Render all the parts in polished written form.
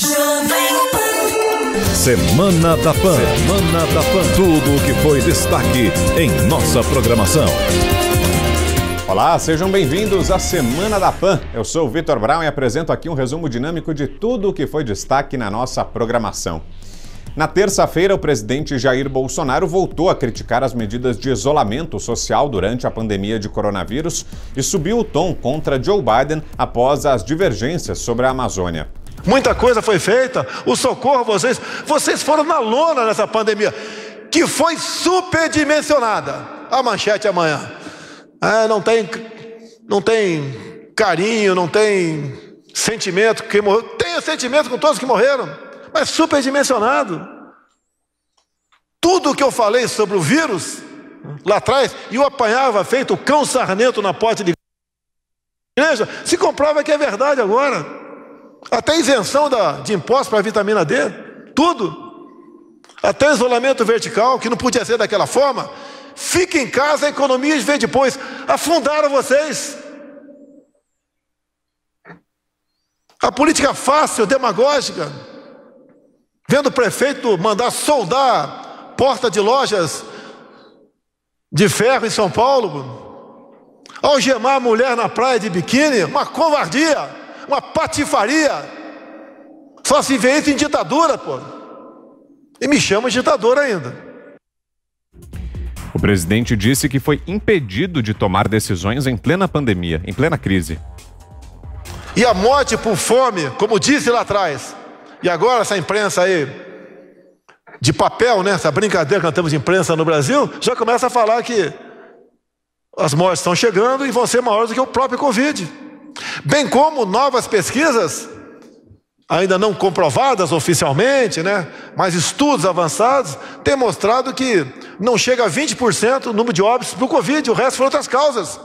Semana da Pan. Semana da Pan. Tudo o que foi destaque em nossa programação. Olá, sejam bem-vindos à Semana da Pan. Eu sou o Vitor Brown e apresento aqui um resumo dinâmico de tudo o que foi destaque na nossa programação. Na terça-feira, o presidente Jair Bolsonaro voltou a criticar as medidas de isolamento social durante a pandemia de coronavírus e subiu o tom contra Joe Biden após as divergências sobre a Amazônia. Muita coisa foi feita, o socorro a vocês foram na lona nessa pandemia, que foi superdimensionada. A manchete amanhã. Não tem carinho, não tem sentimento, quem morreu. Tem sentimento com todos que morreram, mas superdimensionado. Tudo que eu falei sobre o vírus, lá atrás, e eu apanhava feito cão sarnento na porta de igreja, se comprova que é verdade agora. Até isenção de impostos para a vitamina D, tudo. Até isolamento vertical, que não podia ser daquela forma. Fica em casa, a economia vem depois. Afundaram vocês. A política fácil, demagógica, vendo o prefeito mandar soldar porta de lojas de ferro em São Paulo, algemar a mulher na praia de biquíni, uma covardia. Uma patifaria. Só se vê isso em ditadura, pô. E me chama de ditador ainda. O presidente disse que foi impedido de tomar decisões em plena pandemia, em plena crise. E a morte por fome, como disse lá atrás. E agora essa imprensa aí, de papel, né? Essa brincadeira que nós temos de imprensa no Brasil, já começa a falar que as mortes estão chegando e vão ser maiores do que o próprio Covid. Bem como novas pesquisas, ainda não comprovadas oficialmente, né? Mas estudos avançados, têm mostrado que não chega a 20% o número de óbitos por Covid, o resto foram outras causas.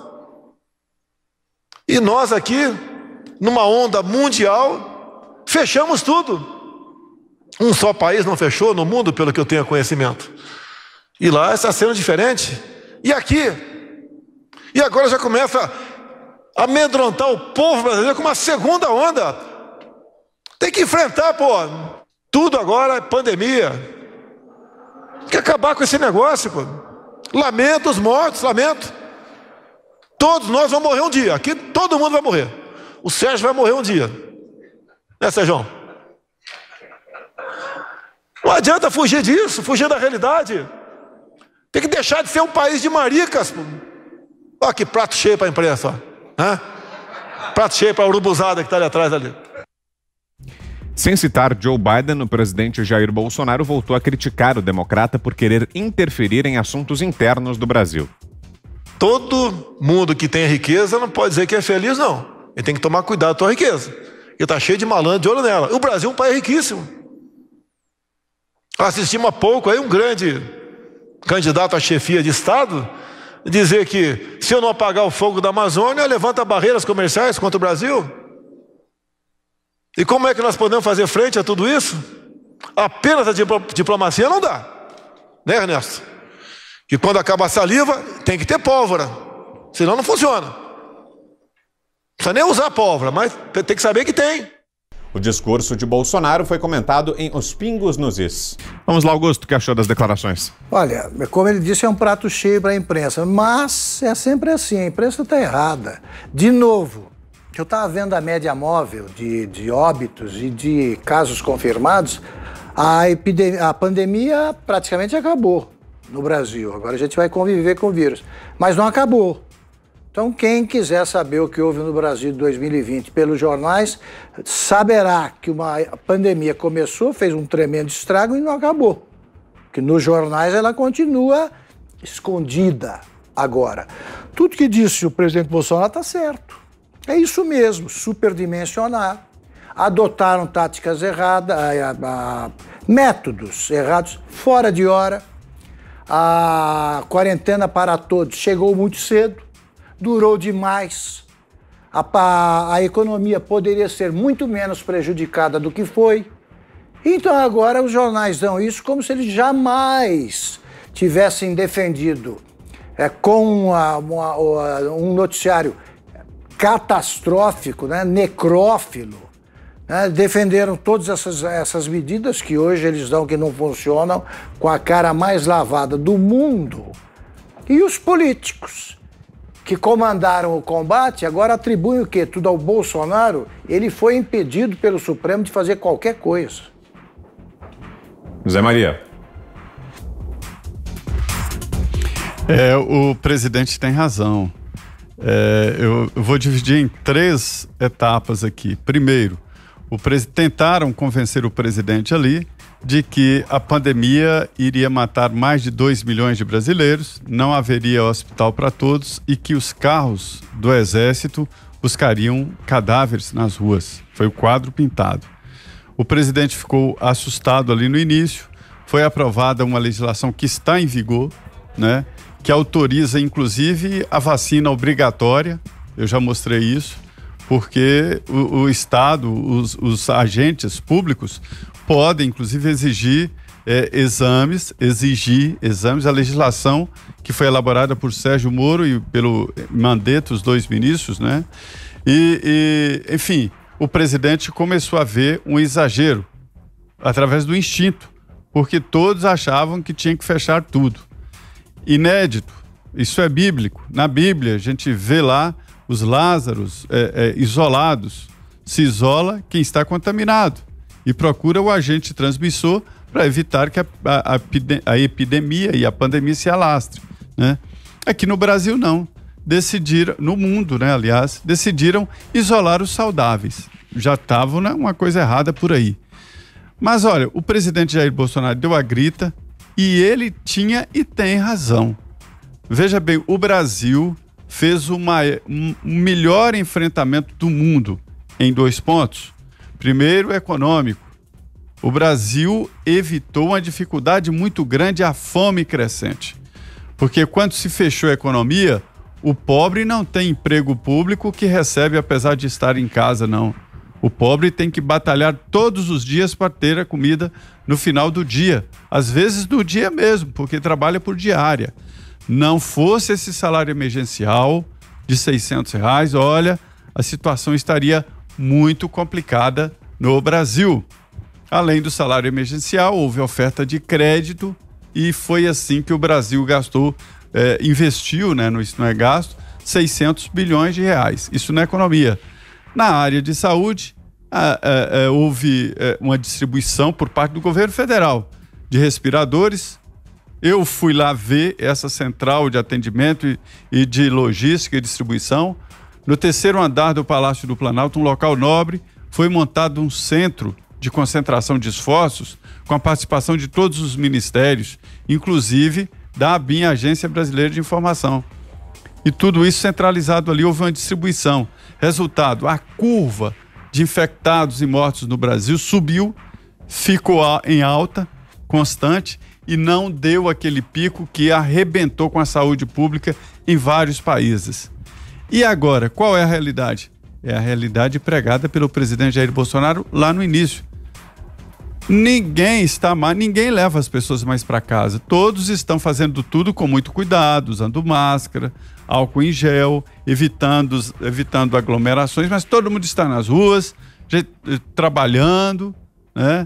E nós aqui, numa onda mundial, fechamos tudo. Um só país não fechou no mundo, pelo que eu tenho conhecimento. E lá está sendo diferente. E aqui? E agora já começa amedrontar o povo brasileiro com uma segunda onda. Tem que enfrentar, pô. Tudo agora é pandemia. Tem que acabar com esse negócio, pô. Lamento os mortos, lamento. Todos nós vamos morrer um dia. Aqui todo mundo vai morrer. O Sérgio vai morrer um dia. Né, Sérgio? Não adianta fugir disso, fugir da realidade. Tem que deixar de ser um país de maricas, pô. Olha que prato cheio para a imprensa, ó. Prato cheio para a urubuzada que está ali atrás ali. Sem citar Joe Biden, o presidente Jair Bolsonaro voltou a criticar o democrata por querer interferir em assuntos internos do Brasil. Todo mundo que tem riqueza não pode dizer que é feliz, não. Ele tem que tomar cuidado com a riqueza. Ele está cheio de malandro de olho nela. O Brasil é um país riquíssimo. Assistimos há pouco aí um grande candidato à chefia de Estado dizer que se eu não apagar o fogo da Amazônia, levanta barreiras comerciais contra o Brasil. E como é que nós podemos fazer frente a tudo isso? Apenas a diplomacia não dá, né, Ernesto? Que quando acaba a saliva, tem que ter pólvora, senão não funciona. Não precisa nem usar pólvora, mas tem que saber que tem. O discurso de Bolsonaro foi comentado em Os Pingos nos Is. Vamos lá, Augusto, o que achou das declarações? Olha, como ele disse, é um prato cheio para a imprensa, mas é sempre assim, a imprensa está errada. De novo, eu estava vendo a média móvel de óbitos e de casos confirmados, a pandemia praticamente acabou no Brasil. Agora a gente vai conviver com o vírus, mas não acabou. Então, quem quiser saber o que houve no Brasil de 2020 pelos jornais, saberá que uma pandemia começou, fez um tremendo estrago e não acabou. Porque nos jornais ela continua escondida agora. Tudo que disse o presidente Bolsonaro está certo. É isso mesmo, superdimensionar. Adotaram táticas erradas, métodos errados, fora de hora. A quarentena para todos chegou muito cedo. Durou demais. A economia poderia ser muito menos prejudicada do que foi. Então agora os jornais dão isso como se eles jamais tivessem defendido com um noticiário catastrófico, né, necrófilo, né? Defenderam todas essas medidas que hoje eles dão que não funcionam, com a cara mais lavada do mundo. E os políticos que comandaram o combate agora atribuem o quê? Tudo ao Bolsonaro. Ele foi impedido pelo Supremo de fazer qualquer coisa. Zé Maria. O presidente tem razão. Eu vou dividir em 3 etapas aqui. Primeiro, tentaram convencer o presidente ali de que a pandemia iria matar mais de 2 milhões de brasileiros, não haveria hospital para todos e que os carros do Exército buscariam cadáveres nas ruas. Foi o quadro pintado. O presidente ficou assustado ali no início. Foi aprovada uma legislação que está em vigor, né? Que autoriza, inclusive, a vacina obrigatória. Eu já mostrei isso, porque o Estado, os agentes públicos podem, inclusive, exigir exames. A legislação que foi elaborada por Sérgio Moro e pelo Mandetta, os 2 ministros, né? Enfim, o presidente começou a ver um exagero através do instinto, porque todos achavam que tinha que fechar tudo. Inédito, isso é bíblico. Na Bíblia, a gente vê lá os Lázaros isolados. Se isola quem está contaminado e procura o agente transmissor para evitar que a epidemia e a pandemia se alastre, né? Aqui no Brasil, não. Decidiram, no mundo, né, aliás, decidiram isolar os saudáveis. Já estava, né, uma coisa errada por aí. Mas olha, o presidente Jair Bolsonaro deu a grita e ele tinha e tem razão. Veja bem, o Brasil fez um melhor enfrentamento do mundo em 2 pontos. Primeiro, econômico. O Brasil evitou uma dificuldade muito grande, a fome crescente. Porque quando se fechou a economia, o pobre não tem emprego público que recebe apesar de estar em casa, não. O pobre tem que batalhar todos os dias para ter a comida no final do dia. Às vezes no dia mesmo, porque trabalha por diária. Não fosse esse salário emergencial de R$600, olha, a situação estaria muito complicada no Brasil. Além do salário emergencial, houve oferta de crédito e foi assim que o Brasil investiu, né, isso não é gasto, 600 bilhões de reais. Isso na economia. Na área de saúde, houve uma distribuição por parte do governo federal de respiradores. Eu fui lá ver essa central de atendimento e de logística e distribuição. No 3º andar do Palácio do Planalto, um local nobre, foi montado um centro de concentração de esforços com a participação de todos os ministérios, inclusive da ABIN, Agência Brasileira de Informação. E tudo isso centralizado ali, houve uma distribuição. Resultado, a curva de infectados e mortos no Brasil subiu, ficou em alta, constante, e não deu aquele pico que arrebentou com a saúde pública em vários países. E agora, qual é a realidade? É a realidade pregada pelo presidente Jair Bolsonaro lá no início. Ninguém leva as pessoas mais para casa. Todos estão fazendo tudo com muito cuidado, usando máscara, álcool em gel, evitando aglomerações, mas todo mundo está nas ruas, trabalhando, né?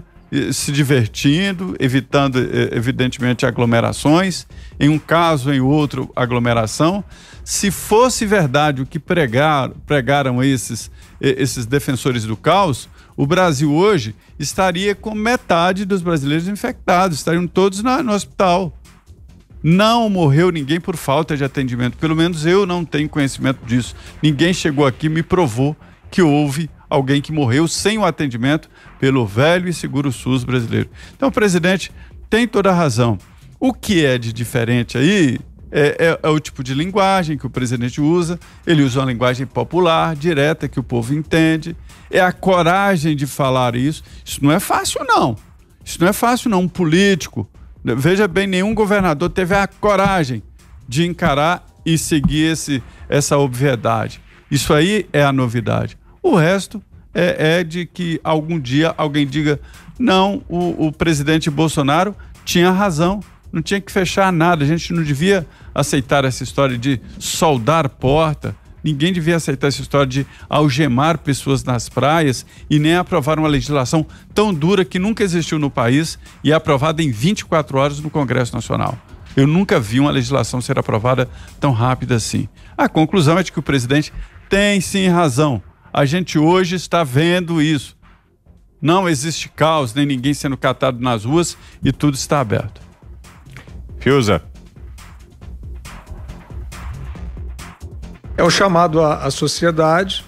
Se divertindo, evitando, evidentemente, aglomerações. Em um caso, em outro, aglomeração. Se fosse verdade o que pregaram esses defensores do caos, o Brasil hoje estaria com metade dos brasileiros infectados, estariam todos no hospital. Não morreu ninguém por falta de atendimento, pelo menos eu não tenho conhecimento disso. Ninguém chegou aqui e me provou que houve alguém que morreu sem o atendimento pelo velho e seguro SUS brasileiro. Então o presidente tem toda a razão. O que é de diferente aí é o tipo de linguagem que o presidente usa. Ele usa uma linguagem popular, direta, que o povo entende. É a coragem de falar isso. Isso não é fácil, não. Isso não é fácil, não. Um político, veja bem, nenhum governador teve a coragem de encarar e seguir essa obviedade. Isso aí é a novidade. O resto é de que algum dia alguém diga: não, o presidente Bolsonaro tinha razão, não tinha que fechar nada, a gente não devia aceitar essa história de soldar porta, Ninguém devia aceitar essa história de algemar pessoas nas praias e nem aprovar uma legislação tão dura que nunca existiu no país e é aprovada em 24 horas no Congresso Nacional. Eu nunca vi uma legislação ser aprovada tão rápida assim. A conclusão é de que o presidente tem sim razão. A gente hoje está vendo isso. Não existe caos, nem ninguém sendo catado nas ruas e tudo está aberto. Fiuza. É o chamado à sociedade,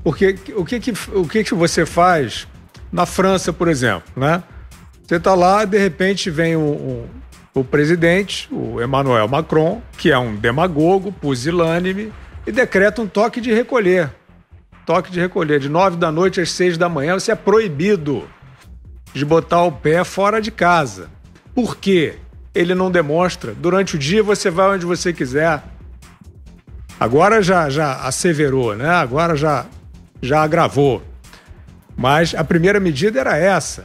porque o que você faz na França, por exemplo, né? Você está lá, de repente vem o presidente, o Emmanuel Macron, que é um demagogo, pusilânime, e decreta um toque de recolher. Toque de recolher, de 9 da noite às 6 da manhã, você é proibido de botar o pé fora de casa. Por quê? Ele não demonstra. Durante o dia você vai onde você quiser. Agora já asseverou, né? Agora já agravou. Mas a primeira medida era essa.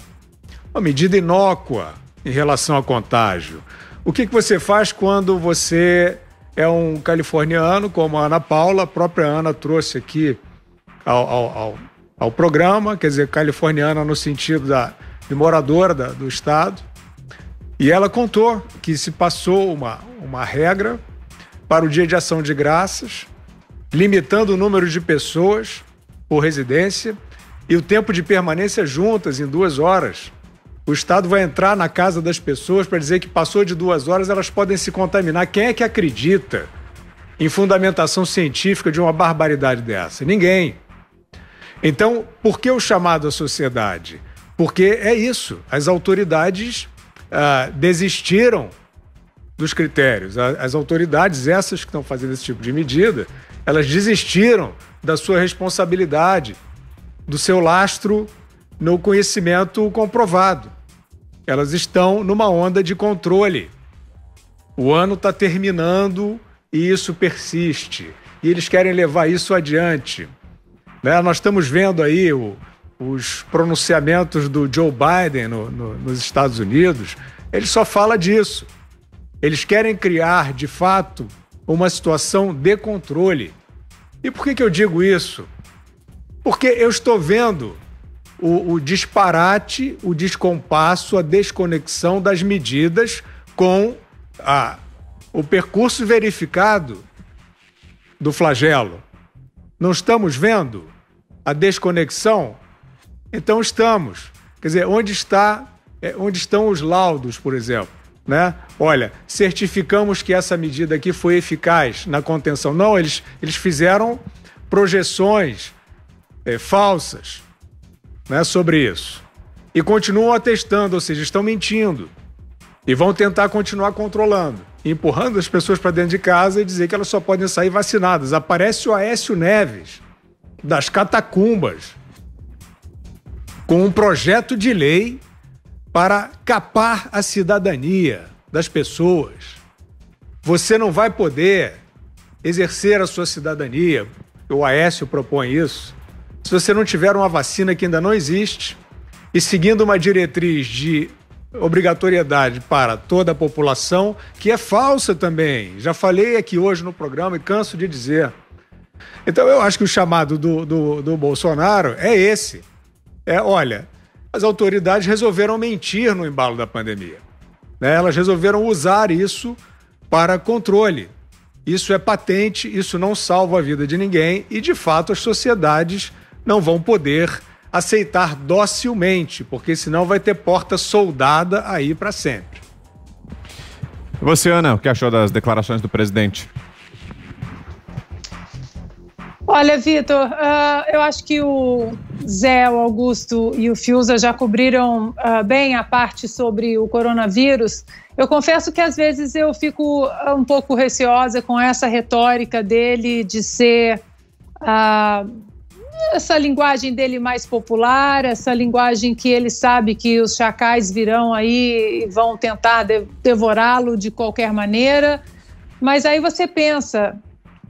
Uma medida inócua em relação ao contágio. O que você faz quando você é um californiano, como a Ana Paula? A própria Ana trouxe aqui ao programa, quer dizer, californiana no sentido de moradora do estado. E ela contou que se passou uma regra para o Dia de Ação de Graças, limitando o número de pessoas por residência e o tempo de permanência juntas em 2 horas. O Estado vai entrar na casa das pessoas para dizer que passou de 2 horas, elas podem se contaminar. Quem é que acredita em fundamentação científica de uma barbaridade dessa? Ninguém. Então, por que o chamado à sociedade? Porque é isso, as autoridades desistiram dos critérios. As autoridades, essas que estão fazendo esse tipo de medida, elas desistiram da sua responsabilidade, do seu lastro no conhecimento comprovado. Elas estão numa onda de controle. O ano está terminando e isso persiste. E eles querem levar isso adiante. Né? Nós estamos vendo aí os pronunciamentos do Joe Biden nos Estados Unidos. Ele só fala disso. Eles querem criar, de fato, uma situação de controle. E por que eu digo isso? Porque eu estou vendo o disparate, o descompasso, a desconexão das medidas com o percurso verificado do flagelo. Não estamos vendo a desconexão? Então estamos. Quer dizer, onde estão os laudos, por exemplo? Né? Olha, certificamos que essa medida aqui foi eficaz na contenção. Não, eles fizeram projeções falsas, né, sobre isso. E continuam atestando, ou seja, estão mentindo. E vão tentar continuar controlando, empurrando as pessoas para dentro de casa e dizer que elas só podem sair vacinadas. Aparece o Aécio Neves, das catacumbas, com um projeto de lei para capar a cidadania das pessoas. Você não vai poder exercer a sua cidadania, o Aécio propõe isso, se você não tiver uma vacina que ainda não existe e seguindo uma diretriz de obrigatoriedade para toda a população, que é falsa também. Já falei aqui hoje no programa e canso de dizer. Então eu acho que o chamado do Bolsonaro é esse. Olha, as autoridades resolveram mentir no embalo da pandemia. Né? Elas resolveram usar isso para controle. Isso é patente, isso não salva a vida de ninguém e, de fato, as sociedades não vão poder aceitar docilmente, porque senão vai ter porta soldada aí para sempre. Você, Ana, o que achou das declarações do presidente? Olha, Vitor, eu acho que o Zé, o Augusto e o Fiuza já cobriram bem a parte sobre o coronavírus. Eu confesso que às vezes eu fico um pouco receosa com essa retórica dele de ser essa linguagem dele mais popular, essa linguagem que ele sabe que os chacais virão aí e vão tentar devorá-lo de qualquer maneira. Mas aí você pensa,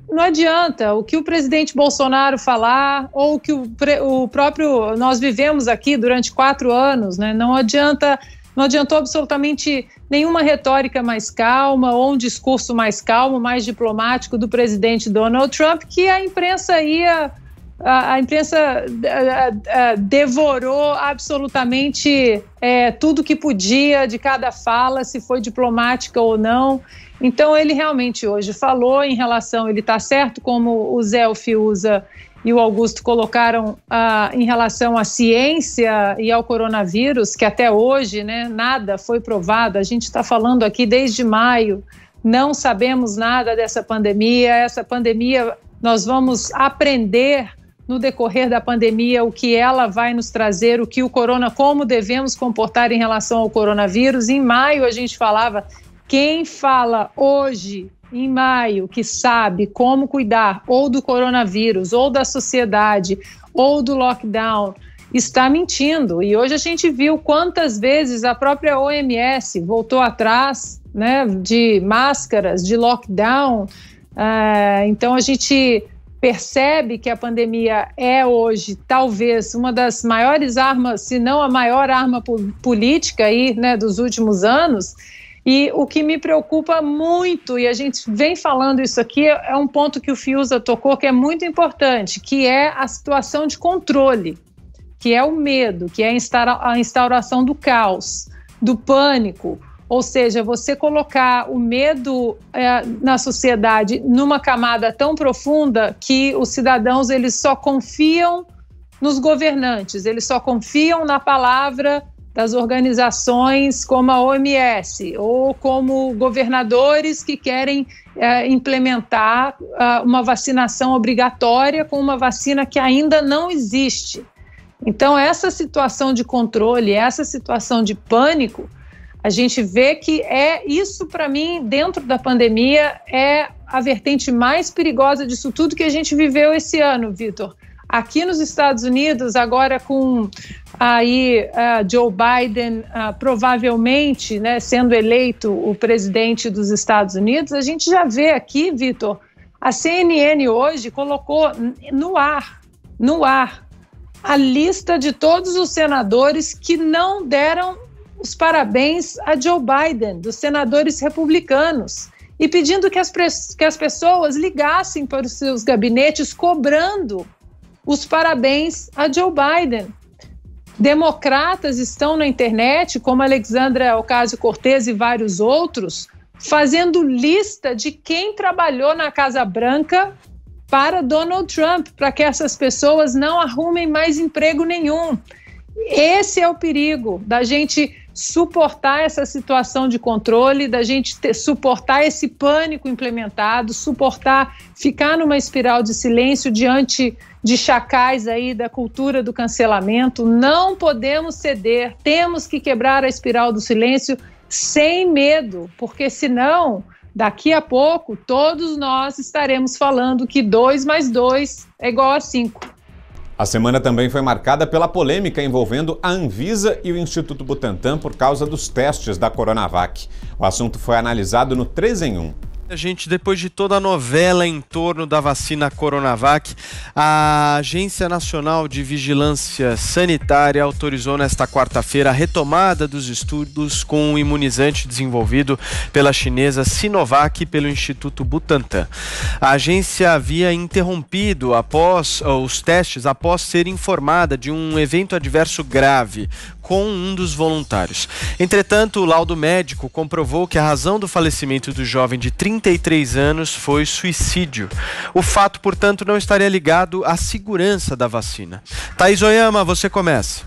não adianta o que o presidente Bolsonaro falar ou o que o próprio nós vivemos aqui durante 4 anos, né? Não adianta não adiantou absolutamente nenhuma retórica mais calma ou um discurso mais calmo, mais diplomático do presidente Donald Trump, que a imprensa devorou absolutamente tudo que podia de cada fala, se foi diplomática ou não. Então ele realmente hoje falou em relação, ele está certo, como o Zé, o Fiuza e o Augusto colocaram em relação à ciência e ao coronavírus, que até hoje, né, nada foi provado. A gente está falando aqui desde maio, não sabemos nada dessa pandemia. Essa pandemia, nós vamos aprender no decorrer da pandemia o que ela vai nos trazer, o que o como devemos comportar em relação ao coronavírus. Em maio a gente falava, quem fala hoje, em maio, que sabe como cuidar ou do coronavírus, ou da sociedade, ou do lockdown, está mentindo. E hoje a gente viu quantas vezes a própria OMS voltou atrás, né, de máscaras, de lockdown. Então a gente percebe que a pandemia é hoje talvez uma das maiores armas, se não a maior arma política aí, né, dos últimos anos. E o que me preocupa muito, e a gente vem falando isso aqui, é um ponto que o Fiuza tocou, que é muito importante, que é a situação de controle, que é o medo, que é a instauração do caos, do pânico. Ou seja, você colocar o medo na sociedade numa camada tão profunda que os cidadãos eles só confiam nos governantes, eles só confiam na palavra das organizações como a OMS ou como governadores que querem implementar uma vacinação obrigatória com uma vacina que ainda não existe. Então, essa situação de controle, essa situação de pânico, a gente vê que isso, para mim, dentro da pandemia, é a vertente mais perigosa disso tudo que a gente viveu esse ano, Vitor. Aqui nos Estados Unidos, agora com aí Joe Biden provavelmente, né, sendo eleito o presidente dos Estados Unidos, a gente já vê aqui, Vitor, a CNN hoje colocou no ar a lista de todos os senadores que não deram os parabéns a Joe Biden, dos senadores republicanos, e pedindo que as pessoas ligassem para os seus gabinetes cobrando os parabéns a Joe Biden. Democratas estão na internet, como Alexandria Ocasio-Cortez e vários outros, fazendo lista de quem trabalhou na Casa Branca para Donald Trump, para que essas pessoas não arrumem mais emprego nenhum. Esse é o perigo da gente suportar essa situação de controle, da gente suportar esse pânico implementado, suportar ficar numa espiral de silêncio diante de chacais aí da cultura do cancelamento. Não podemos ceder, temos que quebrar a espiral do silêncio sem medo, porque senão, daqui a pouco, todos nós estaremos falando que 2 mais 2 é igual a 5. A semana também foi marcada pela polêmica envolvendo a Anvisa e o Instituto Butantan por causa dos testes da Coronavac. O assunto foi analisado no 3 em 1. Gente, depois de toda a novela em torno da vacina Coronavac, a Agência Nacional de Vigilância Sanitária autorizou nesta quarta-feira a retomada dos estudos com o imunizante desenvolvido pela chinesa Sinovac e pelo Instituto Butantan. A agência havia interrompido os testes após ser informada de um evento adverso grave com um dos voluntários. Entretanto, o laudo médico comprovou que a razão do falecimento do jovem de 33 anos foi suicídio. O fato, portanto, não estaria ligado à segurança da vacina. Thaís Oyama, você começa.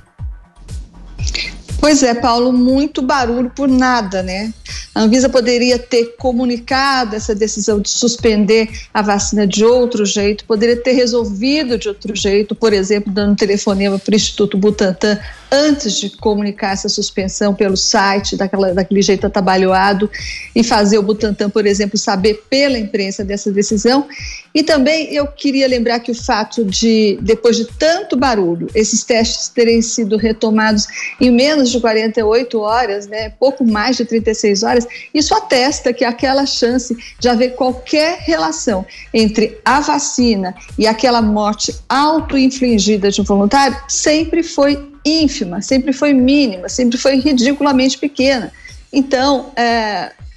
Pois é, Paulo, muito barulho por nada, né? A Anvisa poderia ter comunicado essa decisão de suspender a vacina de outro jeito, poderia ter resolvido de outro jeito, por exemplo, dando um telefonema para o Instituto Butantan antes de comunicar essa suspensão pelo site, daquele jeito atabalhoado, e fazer o Butantan, por exemplo, saber pela imprensa dessa decisão. E também eu queria lembrar que o fato de, depois de tanto barulho, esses testes terem sido retomados em menos de 48 horas, né, pouco mais de 36 horas, isso atesta que aquela chance de haver qualquer relação entre a vacina e aquela morte auto-infligida de um voluntário sempre foi ínfima, sempre foi mínima, sempre foi ridiculamente pequena. Então,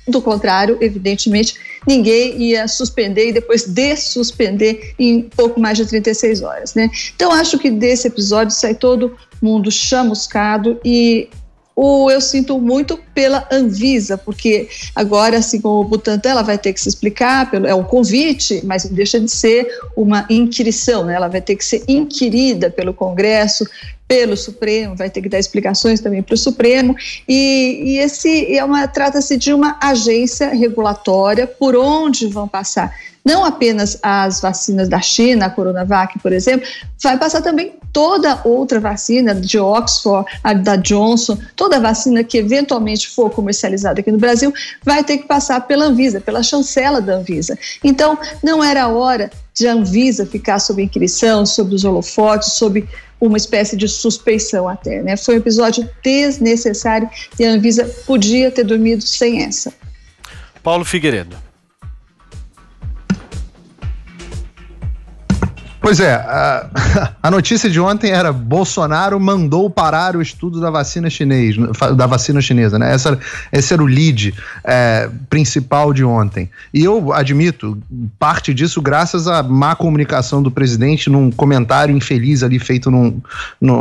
do contrário, evidentemente, ninguém ia suspender e depois dessuspender em pouco mais de 36 horas, né? Então, acho que desse episódio sai todo mundo chamuscado e eu sinto muito pela Anvisa, porque agora, assim como o Butantan, ela vai ter que se explicar, é um convite, mas não deixa de ser uma inquirição, né? Ela vai ter que ser inquirida pelo Congresso, pelo Supremo, vai ter que dar explicações também para o Supremo, e trata-se de uma agência regulatória por onde vão passar não apenas as vacinas da China, a Coronavac, por exemplo, vai passar também toda outra vacina de Oxford, a da Johnson, toda vacina que eventualmente for comercializada aqui no Brasil, vai ter que passar pela Anvisa, pela chancela da Anvisa. Então, não era hora de a Anvisa ficar sob inquirição, sob os holofotes, sob uma espécie de suspeição até, né? Foi um episódio desnecessário e a Anvisa podia ter dormido sem essa. Paulo Figueiredo. Pois é, a notícia de ontem era Bolsonaro mandou parar o estudo da vacina chinesa, né? Esse era o lead principal de ontem. E eu admito, parte disso graças à má comunicação do presidente num comentário infeliz ali feito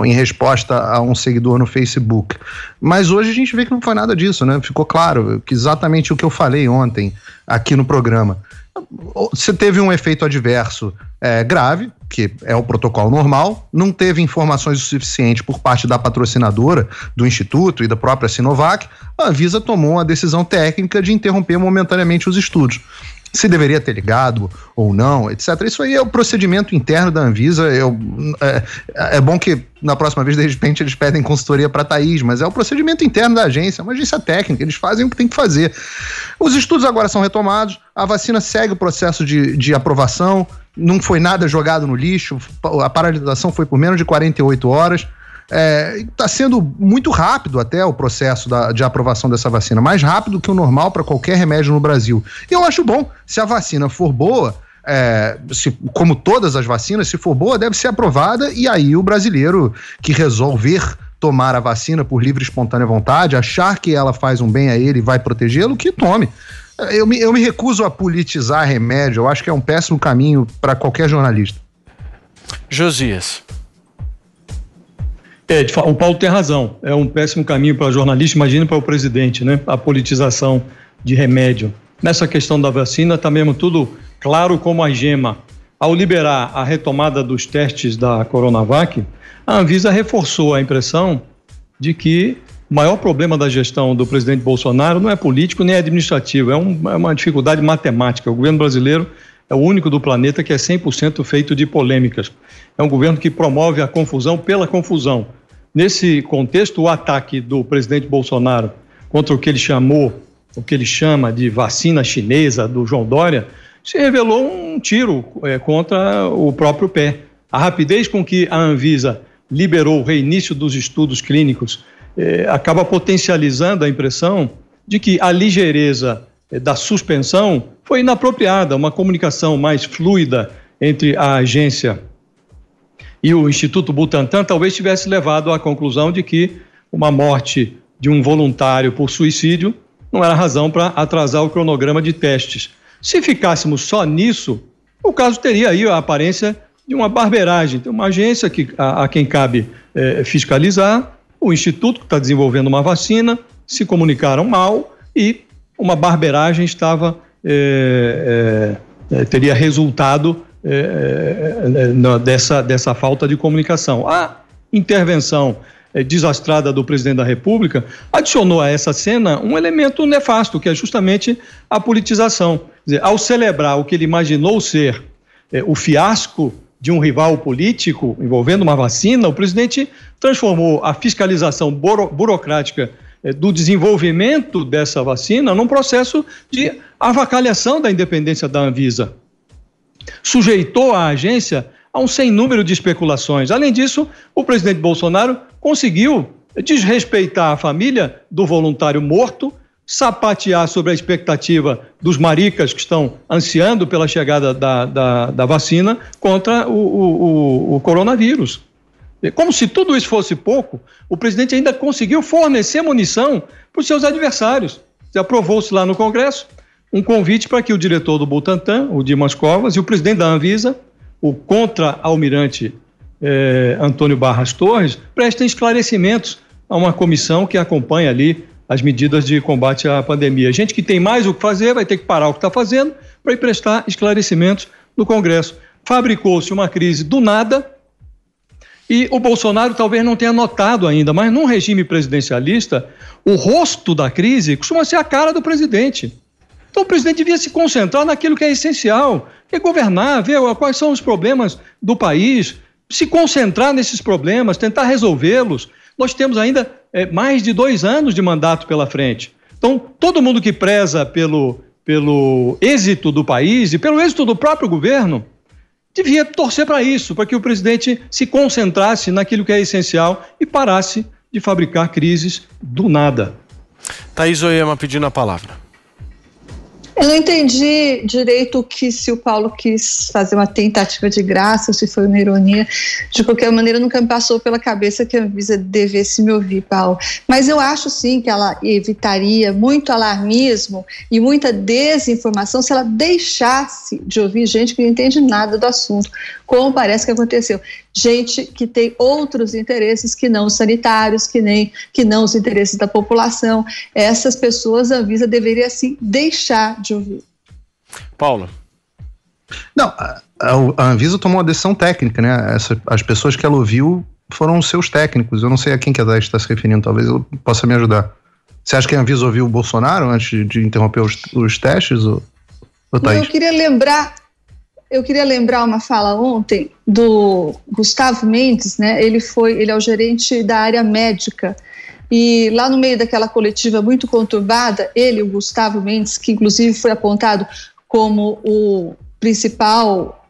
em resposta a um seguidor no Facebook. Mas hoje a gente vê que não foi nada disso, né? Ficou claro que exatamente o que eu falei ontem aqui no programa. Você teve um efeito adverso grave, que é o protocolo normal, não teve informações o suficiente por parte da patrocinadora, do Instituto e da própria Sinovac, a Anvisa tomou a decisão técnica de interromper momentaneamente os estudos. Se deveria ter ligado ou não, etc. Isso aí é o procedimento interno da Anvisa. É bom que na próxima vez, de repente, eles pedem consultoria para a Thaís, mas é o procedimento interno da agência, é uma agência técnica, eles fazem o que tem que fazer. Os estudos agora são retomados, a vacina segue o processo de aprovação, não foi nada jogado no lixo, a paralisação foi por menos de 48 horas. Está sendo muito rápido até o processo de aprovação dessa vacina, mais rápido que o normal para qualquer remédio no Brasil. E eu acho bom, se a vacina for boa, como todas as vacinas, se for boa, deve ser aprovada, e aí o brasileiro que resolver tomar a vacina por livre e espontânea vontade, achar que ela faz um bem a ele e vai protegê-lo, que tome. Eu me recuso a politizar remédio, eu acho que é um péssimo caminho para qualquer jornalista. Josias. O Paulo tem razão, é um péssimo caminho para jornalista, imagina para o presidente, né? A politização de remédio. Nessa questão da vacina está mesmo tudo claro como a gema. Ao liberar a retomada dos testes da Coronavac, a Anvisa reforçou a impressão de que o maior problema da gestão do presidente Bolsonaro não é político nem administrativo, é uma dificuldade matemática. O governo brasileiro é o único do planeta que é 100% feito de polêmicas. É um governo que promove a confusão pela confusão. Nesse contexto, o ataque do presidente Bolsonaro contra o que ele chama de vacina chinesa do João Dória, se revelou um tiro contra o próprio pé. A rapidez com que a Anvisa liberou o reinício dos estudos clínicos acaba potencializando a impressão de que a ligeireza da suspensão foi inapropriada, uma comunicação mais fluida entre a agência e o Instituto Butantan talvez tivesse levado à conclusão de que uma morte de um voluntário por suicídio não era razão para atrasar o cronograma de testes. Se ficássemos só nisso, o caso teria aí a aparência de uma barbeiragem. Tem uma agência a quem cabe fiscalizar, o Instituto que está desenvolvendo uma vacina, se comunicaram mal e uma barbeiragem teria resultado dessa falta de comunicação. A intervenção desastrada do presidente da República adicionou a essa cena um elemento nefasto, que é justamente a politização. Quer dizer, ao celebrar o que ele imaginou ser o fiasco de um rival político envolvendo uma vacina, o presidente transformou a fiscalização burocrática do desenvolvimento dessa vacina num processo de avacalhação da independência da Anvisa. Sujeitou a agência a um sem número de especulações. Além disso, o presidente Bolsonaro conseguiu desrespeitar a família do voluntário morto, sapatear sobre a expectativa dos maricas que estão ansiando pela chegada da vacina contra o coronavírus. Como se tudo isso fosse pouco, o presidente ainda conseguiu fornecer munição para os seus adversários. Aprovou-se lá no Congresso um convite para que o diretor do Butantan, o Dimas Covas, e o presidente da Anvisa, o contra-almirante Antônio Barras Torres, prestem esclarecimentos a uma comissão que acompanha ali as medidas de combate à pandemia. Gente que tem mais o que fazer vai ter que parar o que está fazendo para ir prestar esclarecimentos no Congresso. Fabricou-se uma crise do nada e o Bolsonaro talvez não tenha notado ainda, mas num regime presidencialista, o rosto da crise costuma ser a cara do presidente. Então o presidente devia se concentrar naquilo que é essencial, que é governar, ver quais são os problemas do país, se concentrar nesses problemas, tentar resolvê-los. Nós temos ainda mais de 2 anos de mandato pela frente. Então, todo mundo que preza pelo êxito do país e pelo êxito do próprio governo, devia torcer para isso, para que o presidente se concentrasse naquilo que é essencial e parasse de fabricar crises do nada. Thaís Oyama pedindo a palavra. Eu não entendi direito se o Paulo quis fazer uma tentativa de graça, se foi uma ironia. De qualquer maneira, nunca me passou pela cabeça que a Anvisa devesse me ouvir, Paulo. Mas eu acho sim que ela evitaria muito alarmismo e muita desinformação se ela deixasse de ouvir gente que não entende nada do assunto, como parece que aconteceu. Gente que tem outros interesses que não os sanitários, que não os interesses da população. Essas pessoas a Anvisa deveria, sim, deixar de ouvir. Paulo. Não, a Anvisa tomou uma decisão técnica, né? As pessoas que ela ouviu foram os seus técnicos. Eu não sei a quem que a Thaís está se referindo, talvez eu possa me ajudar. Você acha que a Anvisa ouviu o Bolsonaro antes de interromper os testes, ou Thaís? Não, eu queria lembrar uma fala ontem do Gustavo Mendes, né? Ele é o gerente da área médica. E lá no meio daquela coletiva muito conturbada, o Gustavo Mendes, que inclusive foi apontado como o principal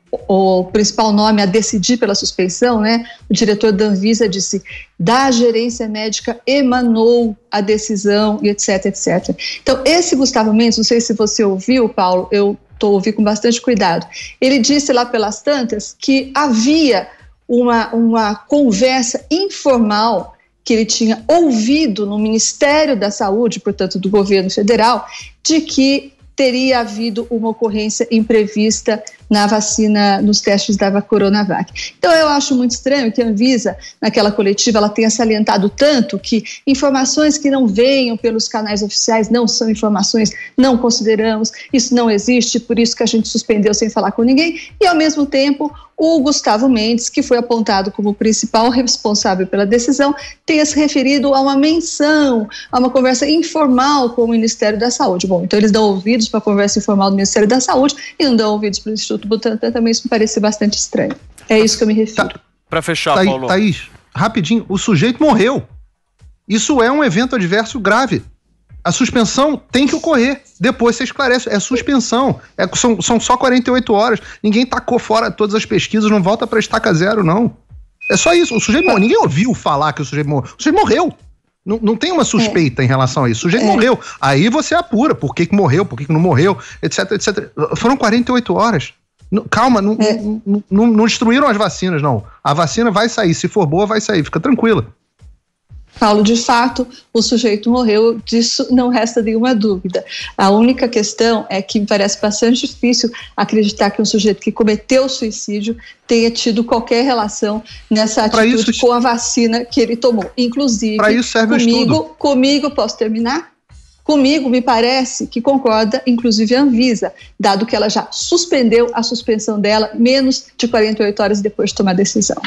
nome a decidir pela suspensão, né? O diretor da Anvisa disse: da gerência médica emanou a decisão e etc, etc. Então, esse Gustavo Mendes, não sei se você ouviu, Paulo, eu ouvi com bastante cuidado. Ele disse lá pelas tantas que havia uma conversa informal que ele tinha ouvido no Ministério da Saúde, portanto do governo federal, de que teria havido uma ocorrência imprevista na vacina, nos testes da Coronavac. Então eu acho muito estranho que a Anvisa, naquela coletiva, ela tenha salientado tanto que informações que não venham pelos canais oficiais não são informações, não consideramos, isso não existe, por isso que a gente suspendeu sem falar com ninguém, e ao mesmo tempo o Gustavo Mendes, que foi apontado como principal responsável pela decisão, tenha se referido a uma menção, a uma conversa informal com o Ministério da Saúde. Bom, então eles dão ouvidos para a conversa informal do Ministério da Saúde e não dão ouvidos para o Instituto Butantan, também isso me parece bastante estranho. É isso que eu me refiro. Para fechar, Paulo. Thaís, rapidinho, o sujeito morreu. Isso é um evento adverso grave. A suspensão tem que ocorrer. Depois você esclarece. É suspensão. São só 48 horas. Ninguém tacou fora todas as pesquisas, não volta para estaca zero, não. É só isso. O sujeito morreu. Ninguém ouviu falar que o sujeito morreu. O sujeito morreu. Não tem uma suspeita em relação a isso. O sujeito morreu. Aí você apura por que morreu, por que não morreu, etc, etc. Foram 48 horas. Calma, não destruíram as vacinas, não. A vacina vai sair. Se for boa, vai sair. Fica tranquila. Paulo, de fato, o sujeito morreu, disso não resta nenhuma dúvida. A única questão é que me parece bastante difícil acreditar que um sujeito que cometeu suicídio tenha tido qualquer relação nessa atitude com a vacina que ele tomou. Inclusive, para isso serve comigo, posso terminar? Comigo, me parece que concorda, inclusive a Anvisa, dado que ela já suspendeu a suspensão dela menos de 48 horas depois de tomar a decisão.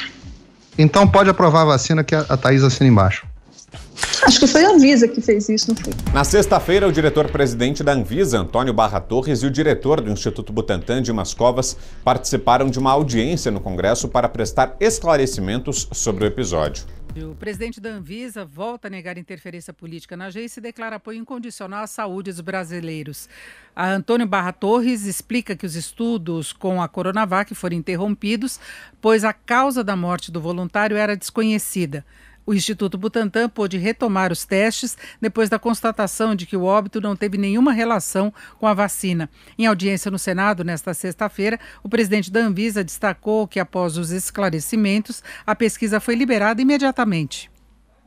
Então pode aprovar a vacina que a Thaís assina embaixo. Acho que foi a Anvisa que fez isso, não foi? Na sexta-feira, o diretor-presidente da Anvisa, Antônio Barra Torres, e o diretor do Instituto Butantan, Dimas Covas, participaram de uma audiência no Congresso para prestar esclarecimentos sobre o episódio. O presidente da Anvisa volta a negar interferência política na agência e declara apoio incondicional à saúde dos brasileiros. A Antônio Barra Torres explica que os estudos com a Coronavac foram interrompidos, pois a causa da morte do voluntário era desconhecida. O Instituto Butantan pôde retomar os testes depois da constatação de que o óbito não teve nenhuma relação com a vacina. Em audiência no Senado, nesta sexta-feira, o presidente da Anvisa destacou que, após os esclarecimentos, a pesquisa foi liberada imediatamente.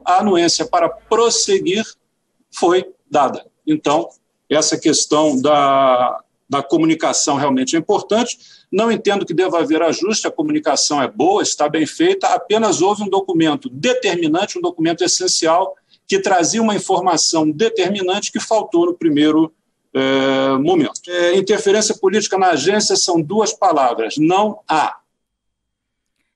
A anuência para prosseguir foi dada. Então, essa questão da comunicação realmente é importante. Não entendo que deva haver ajuste, a comunicação é boa, está bem feita, apenas houve um documento determinante, um documento essencial, que trazia uma informação determinante que faltou no primeiro momento. Interferência política na agência são 2 palavras, não há.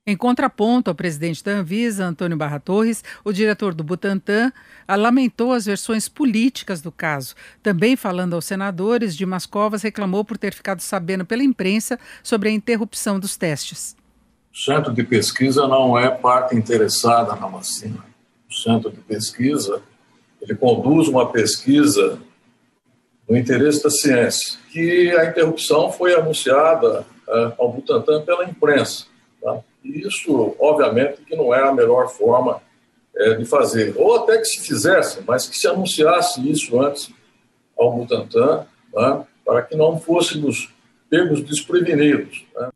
Em contraponto ao presidente da Anvisa, Antônio Barra Torres, o diretor do Butantan lamentou as versões políticas do caso. Também falando aos senadores, Dimas Covas reclamou por ter ficado sabendo pela imprensa sobre a interrupção dos testes. O centro de pesquisa não é parte interessada na vacina. O centro de pesquisa, ele conduz uma pesquisa no interesse da ciência, que a interrupção foi anunciada ao Butantan pela imprensa, tá? E isso, obviamente, que não é a melhor forma de fazer. Ou até que se fizesse, mas que se anunciasse isso antes ao Butantan, né, para que não fôssemos pegos desprevenidos. Né.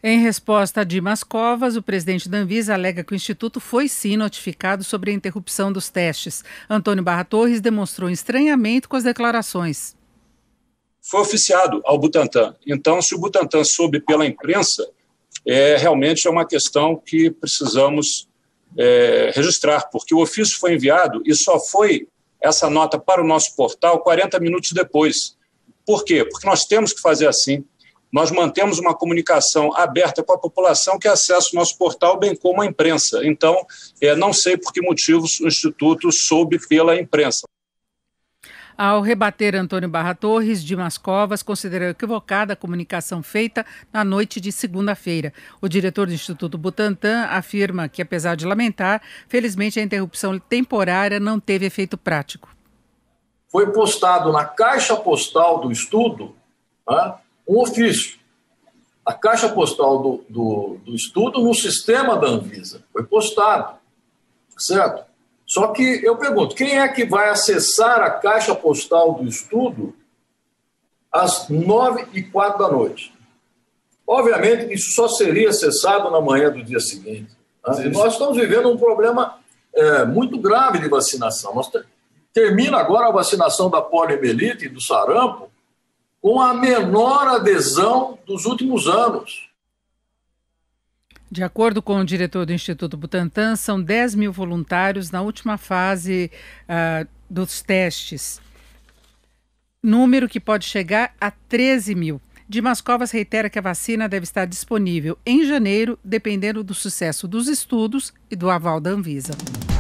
Em resposta a Dimas Covas, o presidente da Anvisa alega que o Instituto foi sim notificado sobre a interrupção dos testes. Antônio Barra Torres demonstrou estranhamento com as declarações. Foi oficiado ao Butantan. Então, se o Butantan soube pela imprensa, realmente é uma questão que precisamos registrar, porque o ofício foi enviado e só foi essa nota para o nosso portal 40 minutos depois. Por quê? Porque nós temos que fazer assim. Nós mantemos uma comunicação aberta com a população que acessa o nosso portal, bem como a imprensa. Então, não sei por que motivos o Instituto soube pela imprensa. Ao rebater Antônio Barra Torres, Dimas Covas considerou equivocada a comunicação feita na noite de segunda-feira. O diretor do Instituto Butantan afirma que, apesar de lamentar, felizmente a interrupção temporária não teve efeito prático. Foi postado na caixa postal do estudo, né, um ofício. A caixa postal do estudo no sistema da Anvisa. Foi postado, certo? Só que eu pergunto, quem é que vai acessar a caixa postal do estudo às 9h04 da noite? Obviamente, isso só seria acessado na manhã do dia seguinte. Né? Nós estamos vivendo um problema muito grave de vacinação. Termina agora a vacinação da poliomielite e do sarampo com a menor adesão dos últimos anos. De acordo com o diretor do Instituto Butantan, são 10 mil voluntários na última fase dos testes, número que pode chegar a 13 mil. Dimas Covas reitera que a vacina deve estar disponível em janeiro, dependendo do sucesso dos estudos e do aval da Anvisa.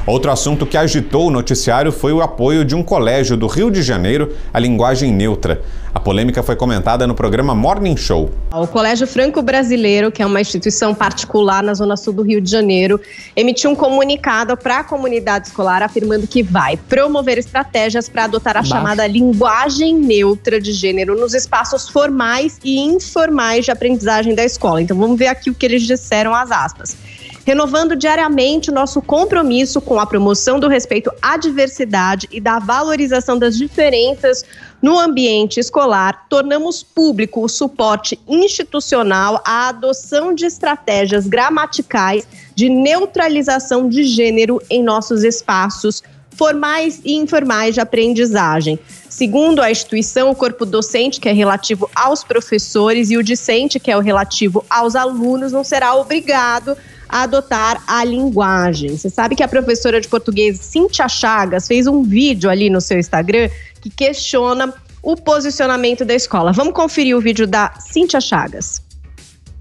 Outro assunto que agitou o noticiário foi o apoio de um colégio do Rio de Janeiro à linguagem neutra. A polêmica foi comentada no programa Morning Show. O Colégio Franco-Brasileiro, que é uma instituição particular na zona sul do Rio de Janeiro, emitiu um comunicado para a comunidade escolar afirmando que vai promover estratégias para adotar a chamada linguagem neutra de gênero nos espaços formais e informais de aprendizagem da escola. Então vamos ver aqui o que eles disseram, as aspas. Renovando diariamente o nosso compromisso com a promoção do respeito à diversidade e da valorização das diferenças no ambiente escolar, tornamos público o suporte institucional à adoção de estratégias gramaticais de neutralização de gênero em nossos espaços formais e informais de aprendizagem. Segundo a instituição, o corpo docente, que é relativo aos professores, e o discente, que é o relativo aos alunos, não será obrigado a adotar a linguagem. Você sabe que a professora de português Cíntia Chagas fez um vídeo ali no seu Instagram que questiona o posicionamento da escola. Vamos conferir o vídeo da Cíntia Chagas.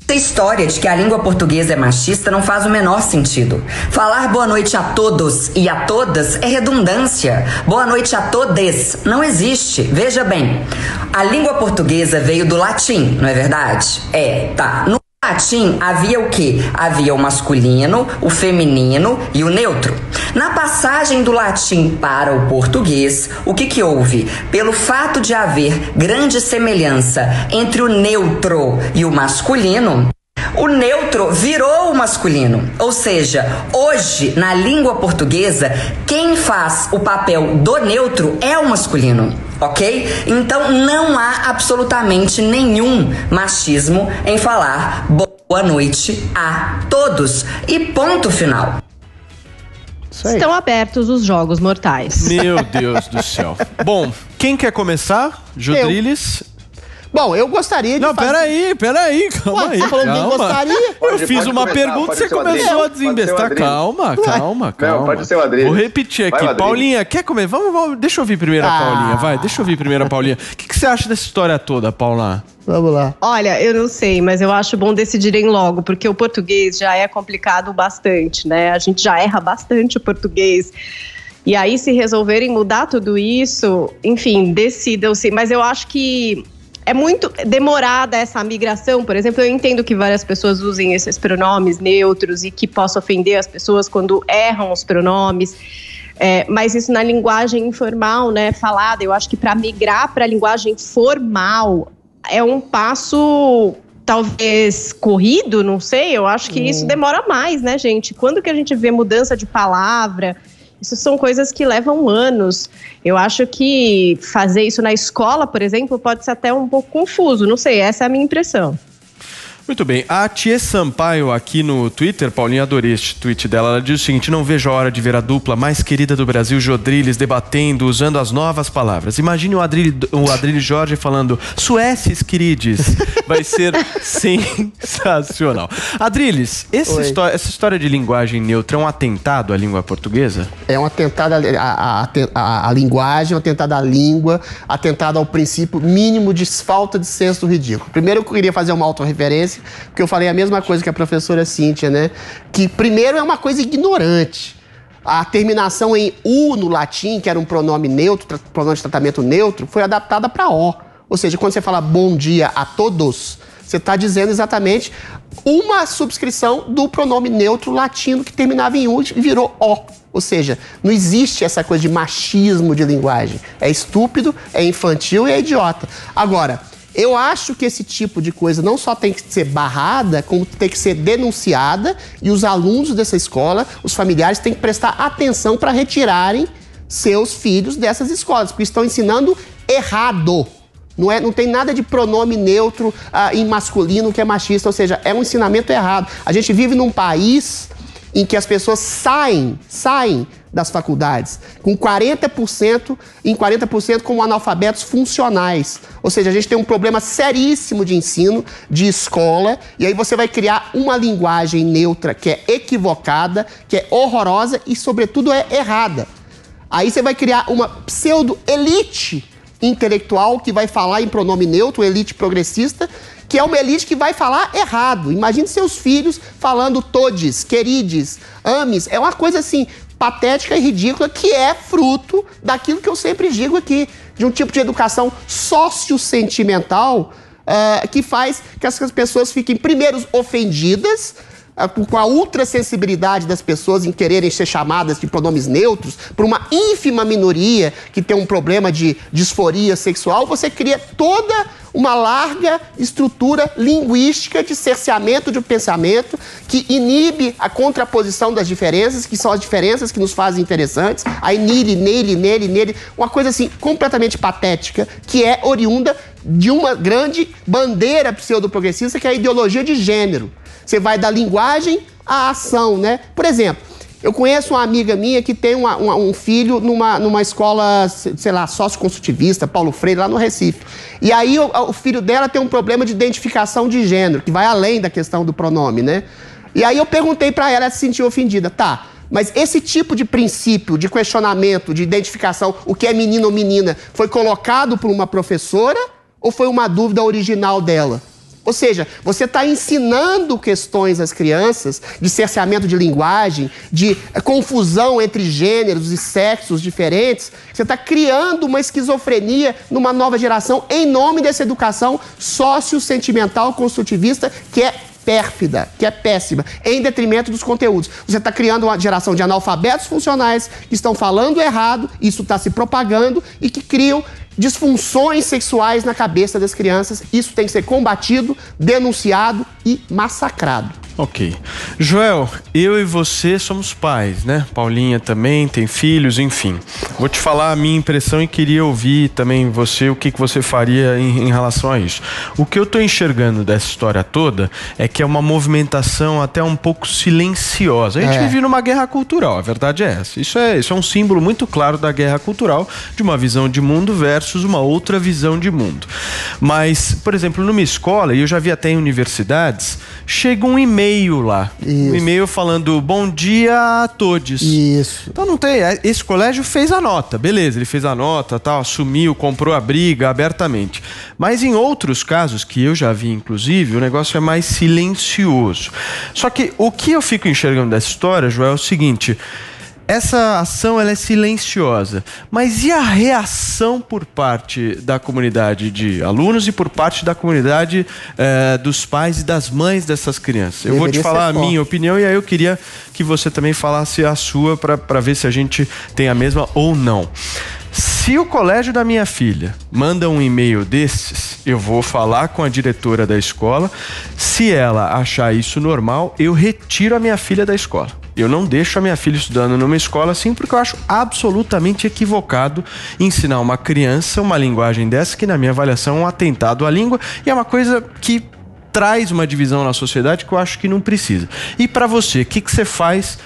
Essa história de que a língua portuguesa é machista não faz o menor sentido. Falar boa noite a todos e a todas é redundância. Boa noite a todes não existe. Veja bem, a língua portuguesa veio do latim, não é verdade? Tá. No latim havia o quê? Havia o masculino, o feminino e o neutro. Na passagem do latim para o português, o que houve? Pelo fato de haver grande semelhança entre o neutro e o masculino, O neutro virou o masculino, ou seja, hoje na língua portuguesa, quem faz o papel do neutro é o masculino, ok? Então não há absolutamente nenhum machismo em falar boa noite a todos e ponto final. Estão abertos os jogos mortais. Meu Deus do céu. Bom, quem quer começar? Jodriles? Bom, eu gostaria de Não, peraí, calma aí. Você falando que gostaria? Eu fiz uma pergunta e você começou a desembestar. Calma. Pode ser o Adriles. Vou repetir aqui. Paulinha, quer comer? Vamos, deixa eu ouvir primeiro a Paulinha, vai. Deixa eu ouvir primeiro a Paulinha. O que você acha dessa história toda, Paula? Vamos lá. Olha, eu não sei, mas eu acho bom decidirem logo, porque o português já é complicado bastante, né? A gente já erra bastante o português. E aí, se resolverem mudar tudo isso, enfim, decidam-se. Mas eu acho que é muito demorada essa migração. Por exemplo, eu entendo que várias pessoas usem esses pronomes neutros e que possa ofender as pessoas quando erram os pronomes. Mas isso na linguagem informal, né, falada, eu acho que para migrar para a linguagem formal é um passo talvez corrido, não sei, eu acho que isso demora mais, né, gente? Quando que a gente vê mudança de palavra? Isso são coisas que levam anos. Eu acho que fazer isso na escola, por exemplo, pode ser até um pouco confuso. Não sei, essa é a minha impressão. Muito bem. A Tia Sampaio aqui no Twitter, Paulinha, adorei este tweet dela. Ela diz o seguinte: não vejo a hora de ver a dupla mais querida do Brasil, Jodriles, debatendo, usando as novas palavras. Imagine o Adriles Jorge falando Suécias, querides. Vai ser sensacional. Adriles, essa história de linguagem neutra é um atentado à língua portuguesa? É um atentado à linguagem, um atentado à língua, atentado ao princípio mínimo de falta de senso do ridículo. Primeiro eu queria fazer uma autorreferência, porque eu falei a mesma coisa que a professora Cíntia, né? Que primeiro é uma coisa ignorante. A terminação em U no latim, que era um pronome neutro, pronome de tratamento neutro, foi adaptada para O. Ou seja, quando você fala bom dia a todos, você está dizendo exatamente uma subscrição do pronome neutro latino que terminava em U e virou O. Ou seja, não existe essa coisa de machismo de linguagem. É estúpido, é infantil e é idiota. Agora, eu acho que esse tipo de coisa não só tem que ser barrada, como tem que ser denunciada, e os alunos dessa escola, os familiares, têm que prestar atenção para retirarem seus filhos dessas escolas, porque estão ensinando errado. Não tem nada de pronome neutro em masculino que é machista, ou seja, é um ensinamento errado. A gente vive num país em que as pessoas saem das faculdades com 40% como analfabetos funcionais. Ou seja, a gente tem um problema seríssimo de ensino, de escola, e aí você vai criar uma linguagem neutra que é equivocada, que é horrorosa e, sobretudo, é errada. Aí você vai criar uma pseudo-elite intelectual que vai falar em pronome neutro, elite progressista, que é uma elite que vai falar errado. Imagine seus filhos falando todes, querides, ames. É uma coisa assim patética e ridícula, que é fruto daquilo que eu sempre digo aqui, de um tipo de educação sociosentimental que faz que essas pessoas fiquem, primeiro, ofendidas com a ultrassensibilidade das pessoas em quererem ser chamadas de pronomes neutros, por uma ínfima minoria que tem um problema de disforia sexual. Você cria toda uma larga estrutura linguística de cerceamento de pensamento que inibe a contraposição das diferenças, que são as diferenças que nos fazem interessantes. Aí nele, uma coisa assim completamente patética, que é oriunda de uma grande bandeira pseudo-progressista, que é a ideologia de gênero. Você vai da linguagem à ação, né? Por exemplo, eu conheço uma amiga minha que tem um filho numa escola, sei lá, socioconstrutivista, Paulo Freire, lá no Recife. E aí o filho dela tem um problema de identificação de gênero, que vai além da questão do pronome, né? E aí eu perguntei pra ela, ela se sentiu ofendida. Tá, mas esse tipo de princípio, de questionamento, de identificação, o que é menino ou menina, foi colocado por uma professora ou foi uma dúvida original dela? Ou seja, você está ensinando questões às crianças de cerceamento de linguagem, de confusão entre gêneros e sexos diferentes. Você está criando uma esquizofrenia numa nova geração em nome dessa educação sociosentimental construtivista que é pérfida, que é péssima, em detrimento dos conteúdos. Você está criando uma geração de analfabetos funcionais que estão falando errado, isso está se propagando e que criam disfunções sexuais na cabeça das crianças. Isso tem que ser combatido, denunciado e massacrado. Ok. Joel, eu e você somos pais, né? Paulinha também tem filhos, enfim. Vou te falar a minha impressão e queria ouvir também você, o que você faria em relação a isso. O que eu tô enxergando dessa história toda é que é uma movimentação até um pouco silenciosa. A gente vive numa guerra cultural, a verdade é essa. Isso é um símbolo muito claro da guerra cultural, de uma visão de mundo versus uma outra visão de mundo. Mas, por exemplo, numa escola, e eu já vi até em universidades, chega um e-mail lá. Isso. Um e-mail falando bom dia a todos. Isso. Então não tem. Esse colégio fez a nota, beleza, ele fez a nota, tal, assumiu, comprou a briga abertamente. Mas em outros casos, que eu já vi inclusive, o negócio é mais silencioso. Só que o que eu fico enxergando dessa história, Joel, é o seguinte: essa ação ela é silenciosa, mas e a reação por parte da comunidade de alunos e por parte da comunidade dos pais e das mães dessas crianças? Eu vou te falar a minha opinião e aí eu queria que você também falasse a sua para ver se a gente tem a mesma ou não. Se o colégio da minha filha manda um e-mail desses, eu vou falar com a diretora da escola. Se ela achar isso normal, eu retiro a minha filha da escola. Eu não deixo a minha filha estudando numa escola assim, porque eu acho absolutamente equivocado ensinar uma criança uma linguagem dessa, que na minha avaliação é um atentado à língua e é uma coisa que traz uma divisão na sociedade que eu acho que não precisa. E para você, o que você faz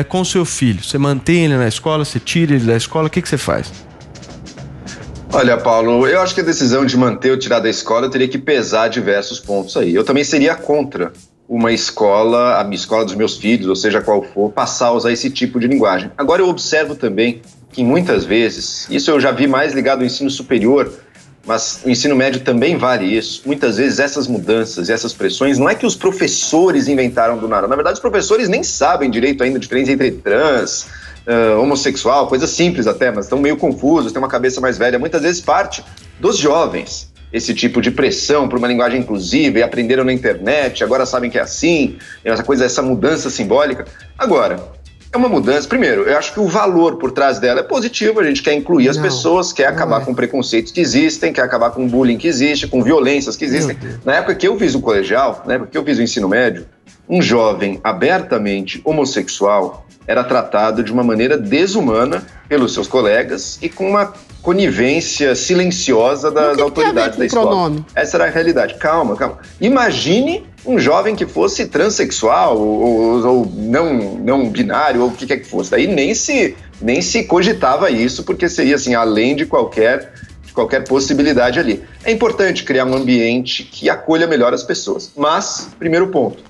com o seu filho? Você mantém ele na escola, você tira ele da escola, o que você faz? Olha, Paulo, eu acho que a decisão de manter ou tirar da escola teria que pesar diversos pontos aí. Eu também seria contra uma escola, a escola dos meus filhos, ou seja qual for, passar a usar esse tipo de linguagem. Agora eu observo também que muitas vezes, isso eu já vi mais ligado ao ensino superior, mas o ensino médio também vale isso. Muitas vezes essas mudanças e essas pressões, não é que os professores inventaram do nada. Na verdade, os professores nem sabem direito ainda a diferença entre trans, homossexual, coisas simples até, mas estão meio confusos, têm uma cabeça mais velha. Muitas vezes parte dos jovens esse tipo de pressão por uma linguagem inclusiva e aprenderam na internet, agora sabem que é assim, essa mudança simbólica. Agora, é uma mudança, primeiro, eu acho que o valor por trás dela é positivo, a gente quer incluir as pessoas, quer acabar com preconceitos que existem, quer acabar com bullying que existe, com violências que existem. Na época que eu fiz o colegial, na época que eu fiz o ensino médio, um jovem abertamente homossexual era tratado de uma maneira desumana pelos seus colegas e com uma conivência silenciosa das autoridades da escola. Pronome? Essa era a realidade. Calma. Imagine um jovem que fosse transexual ou não binário ou o que quer que fosse. Daí nem se cogitava isso, porque seria assim, além de qualquer possibilidade ali. É importante criar um ambiente que acolha melhor as pessoas. Mas, primeiro ponto,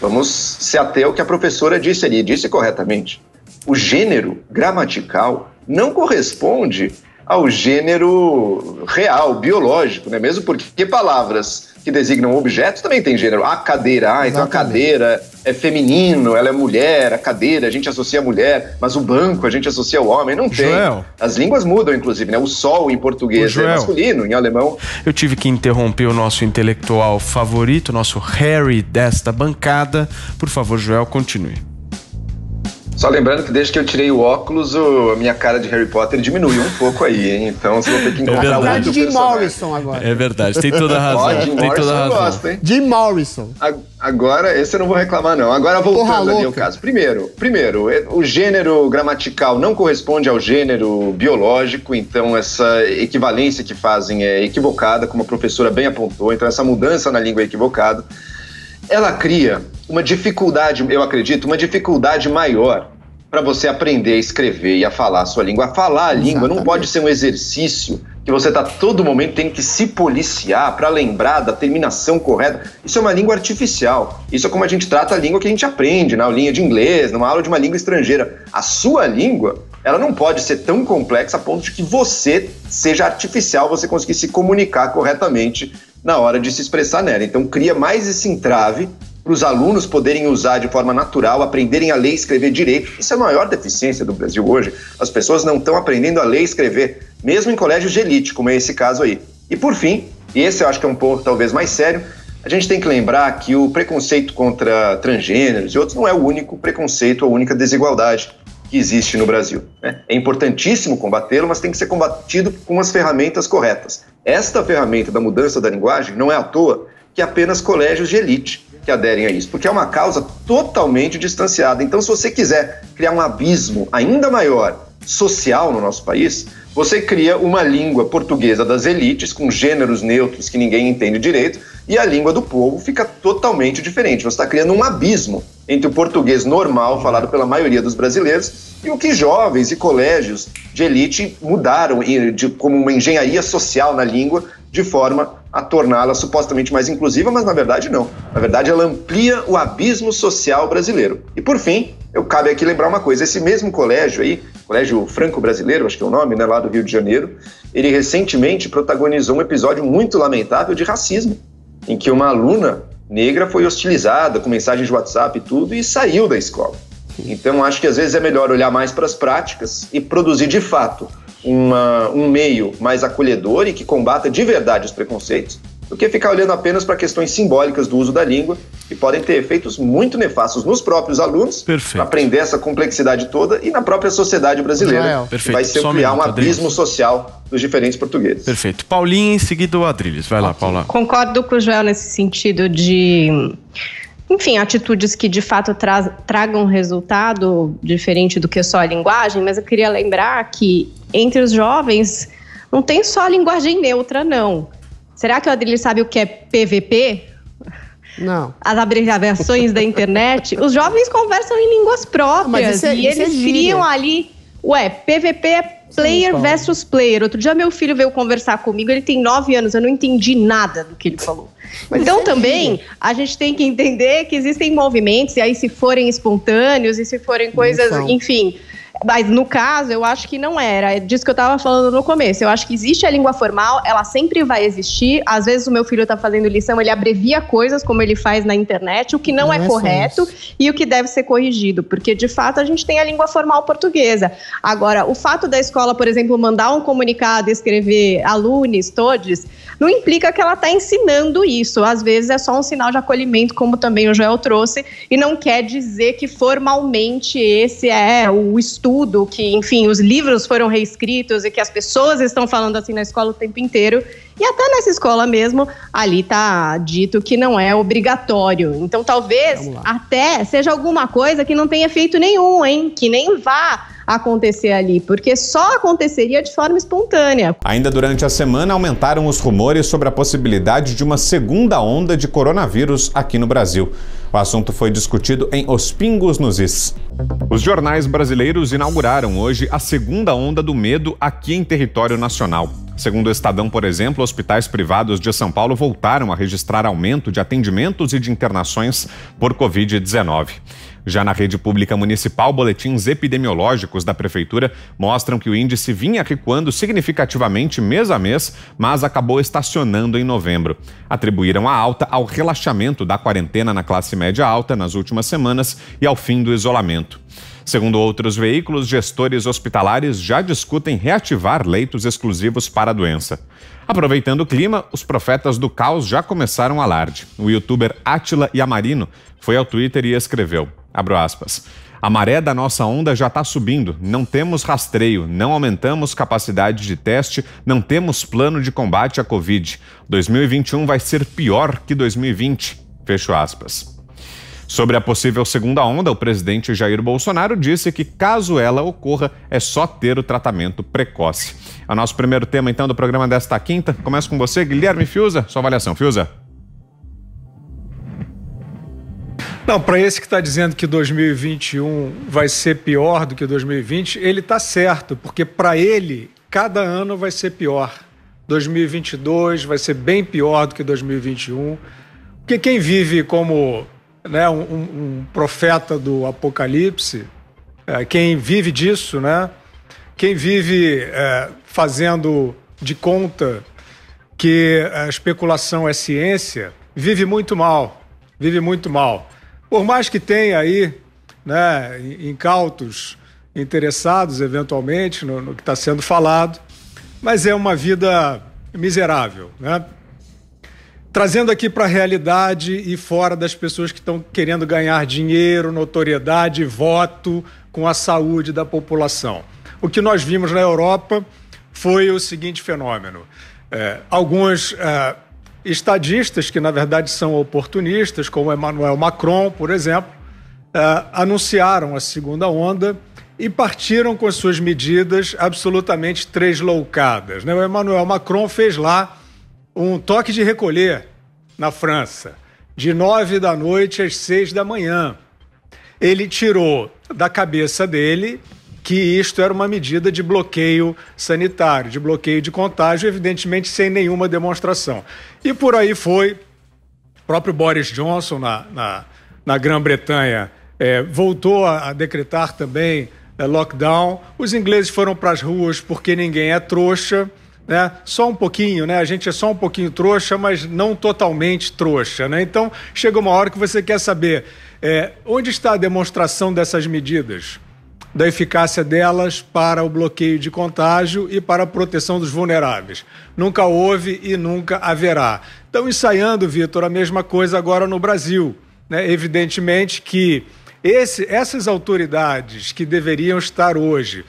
vamos se ater ao que a professora disse ali, disse corretamente. O gênero gramatical não corresponde ao gênero real, biológico, né? Mesmo porque palavras que designam objetos também tem gênero. A cadeira, então a cadeira é feminino, ela é mulher, a cadeira a gente associa a mulher, mas o banco a gente associa ao homem, não tem. Joel. As línguas mudam, inclusive, né? O sol em português é masculino, em alemão. Eu tive que interromper o nosso intelectual favorito, nosso Harry desta bancada. Por favor, Joel, continue. Só lembrando que desde que eu tirei o óculos, a minha cara de Harry Potter diminuiu um pouco aí, hein? Então você vai ter que encontrar outro personagem. Jim Morrison agora. É verdade, tem toda a razão. Jim Morrison eu gosto, hein? Jim Morrison. Agora, esse eu não vou reclamar, não. Agora, voltando ali ao caso. Primeiro, o gênero gramatical não corresponde ao gênero biológico, então essa equivalência que fazem é equivocada, como a professora bem apontou. Então essa mudança na língua é equivocada. Ela cria uma dificuldade, eu acredito, uma dificuldade maior para você aprender a escrever e a falar a sua língua. A falar a língua não pode ser um exercício que você tá todo momento tem que se policiar para lembrar da terminação correta. Isso é uma língua artificial. Isso é como a gente trata a língua que a gente aprende na aulinha de inglês, numa aula de uma língua estrangeira. A sua língua, ela não pode ser tão complexa a ponto de que você seja artificial, você conseguir se comunicar corretamente na hora de se expressar nela. Então cria mais esse entrave para os alunos poderem usar de forma natural, aprenderem a ler e escrever direito. Isso é a maior deficiência do Brasil hoje. As pessoas não estão aprendendo a ler e escrever, mesmo em colégios de elite, como é esse caso aí. E por fim, e esse eu acho que é um ponto talvez mais sério, a gente tem que lembrar que o preconceito contra transgêneros e outros não é o único preconceito, a única desigualdade. que existe no Brasil. Né? É importantíssimo combatê-lo, mas tem que ser combatido com as ferramentas corretas. Esta ferramenta da mudança da linguagem não é à toa que apenas colégios de elite que aderem a isso, porque é uma causa totalmente distanciada. Então, se você quiser criar um abismo ainda maior social no nosso país, você cria uma língua portuguesa das elites, com gêneros neutros que ninguém entende direito, e a língua do povo fica totalmente diferente. Você está criando um abismo entre o português normal, falado pela maioria dos brasileiros, e o que jovens e colégios de elite mudaram como uma engenharia social na língua, de forma a torná-la supostamente mais inclusiva, mas na verdade não. Na verdade, ela amplia o abismo social brasileiro. E por fim, cabe aqui lembrar uma coisa, esse mesmo colégio aí, Colégio Franco-Brasileiro, acho que é o nome, né, lá do Rio de Janeiro, ele recentemente protagonizou um episódio muito lamentável de racismo, em que uma aluna negra foi hostilizada com mensagens de WhatsApp e tudo, e saiu da escola. Então, acho que às vezes é melhor olhar mais para as práticas e produzir de fato um meio mais acolhedor e que combata de verdade os preconceitos, do que ficar olhando apenas para questões simbólicas do uso da língua, que podem ter efeitos muito nefastos nos próprios alunos, para aprender essa complexidade toda, e na própria sociedade brasileira, que vai se ampliar um abismo social dos diferentes portugueses. Perfeito. Paulinha, em seguida o Adriles. Vai lá, Paula. Concordo com o Joel nesse sentido de... Enfim, atitudes que de fato tragam resultado diferente do que só a linguagem, mas eu queria lembrar que entre os jovens não tem só a linguagem neutra, não. Será que o Adriles sabe o que é PVP? Não. As abreviações da internet? Os jovens conversam em línguas próprias e eles criam ali... PVP é player versus player. Outro dia meu filho veio conversar comigo, ele tem 9 anos, eu não entendi nada do que ele falou. Então também a gente tem que entender que existem movimentos, e aí se forem espontâneos, e se forem coisas, enfim... Mas no caso, eu acho que não era. É disso que eu estava falando no começo. Eu acho que existe a língua formal, ela sempre vai existir. Às vezes o meu filho está fazendo lição, ele abrevia coisas como ele faz na internet, o que não é correto e o que deve ser corrigido. Porque, de fato, a gente tem a língua formal portuguesa. Agora, o fato da escola, por exemplo, mandar um comunicado e escrever alunos, todos, não implica que ela está ensinando isso. Às vezes é só um sinal de acolhimento, como também o Joel trouxe, e não quer dizer que formalmente esse é o estudo, que, enfim, os livros foram reescritos e que as pessoas estão falando assim na escola o tempo inteiro. E até nessa escola mesmo, ali está dito que não é obrigatório. Então, talvez até seja alguma coisa que não tenha efeito nenhum, hein? Que nem vá acontecer ali, porque só aconteceria de forma espontânea. Ainda durante a semana, aumentaram os rumores sobre a possibilidade de uma segunda onda de coronavírus aqui no Brasil. O assunto foi discutido em Os Pingos nos Is. Os jornais brasileiros inauguraram hoje a segunda onda do medo aqui em território nacional. Segundo o Estadão, por exemplo, hospitais privados de São Paulo voltaram a registrar aumento de atendimentos e de internações por Covid-19. Já na rede pública municipal, boletins epidemiológicos da Prefeitura mostram que o índice vinha recuando significativamente mês a mês, mas acabou estacionando em novembro. Atribuíram a alta ao relaxamento da quarentena na classe média alta nas últimas semanas e ao fim do isolamento. Segundo outros veículos, gestores hospitalares já discutem reativar leitos exclusivos para a doença. Aproveitando o clima, os profetas do caos já começaram o alarde. O youtuber Átila Yamarino foi ao Twitter e escreveu, abro aspas, a maré da nossa onda já está subindo, não temos rastreio, não aumentamos capacidade de teste, não temos plano de combate à Covid. 2021 vai ser pior que 2020, fecho aspas. Sobre a possível segunda onda, o presidente Jair Bolsonaro disse que, caso ela ocorra, é só ter o tratamento precoce. É o nosso primeiro tema, então, do programa desta quinta. Começo com você, Guilherme Fiuza. Sua avaliação, Fiuza. Não, para esse que está dizendo que 2021 vai ser pior do que 2020, ele está certo, porque para ele, cada ano vai ser pior. 2022 vai ser bem pior do que 2021, porque quem vive como... né, um profeta do Apocalipse, quem vive disso, né, quem vive fazendo de conta que a especulação é ciência, vive muito mal, vive muito mal. Por mais que tenha aí, né, incautos interessados eventualmente no que está sendo falado, mas é uma vida miserável, né? Trazendo aqui para a realidade e fora das pessoas que estão querendo ganhar dinheiro, notoriedade, voto, com a saúde da população. O que nós vimos na Europa foi o seguinte fenômeno. Alguns estadistas, que na verdade são oportunistas, como Emmanuel Macron, por exemplo, anunciaram a segunda onda e partiram com as suas medidas absolutamente tresloucadas, né? O Emmanuel Macron fez lá um toque de recolher na França, de 9 da noite às 6 da manhã. Ele tirou da cabeça dele que isto era uma medida de bloqueio sanitário, de bloqueio de contágio, evidentemente sem nenhuma demonstração. E por aí foi. O próprio Boris Johnson, na Grã-Bretanha, voltou a decretar também lockdown. Os ingleses foram para as ruas porque ninguém é trouxa, né? Só um pouquinho, né? A gente é só um pouquinho trouxa, mas não totalmente trouxa, né? Então, chega uma hora que você quer saber onde está a demonstração dessas medidas, da eficácia delas para o bloqueio de contágio e para a proteção dos vulneráveis. Nunca houve e nunca haverá. Estão ensaiando, Vitor, a mesma coisa agora no Brasil, né? Evidentemente que essas autoridades que deveriam estar hoje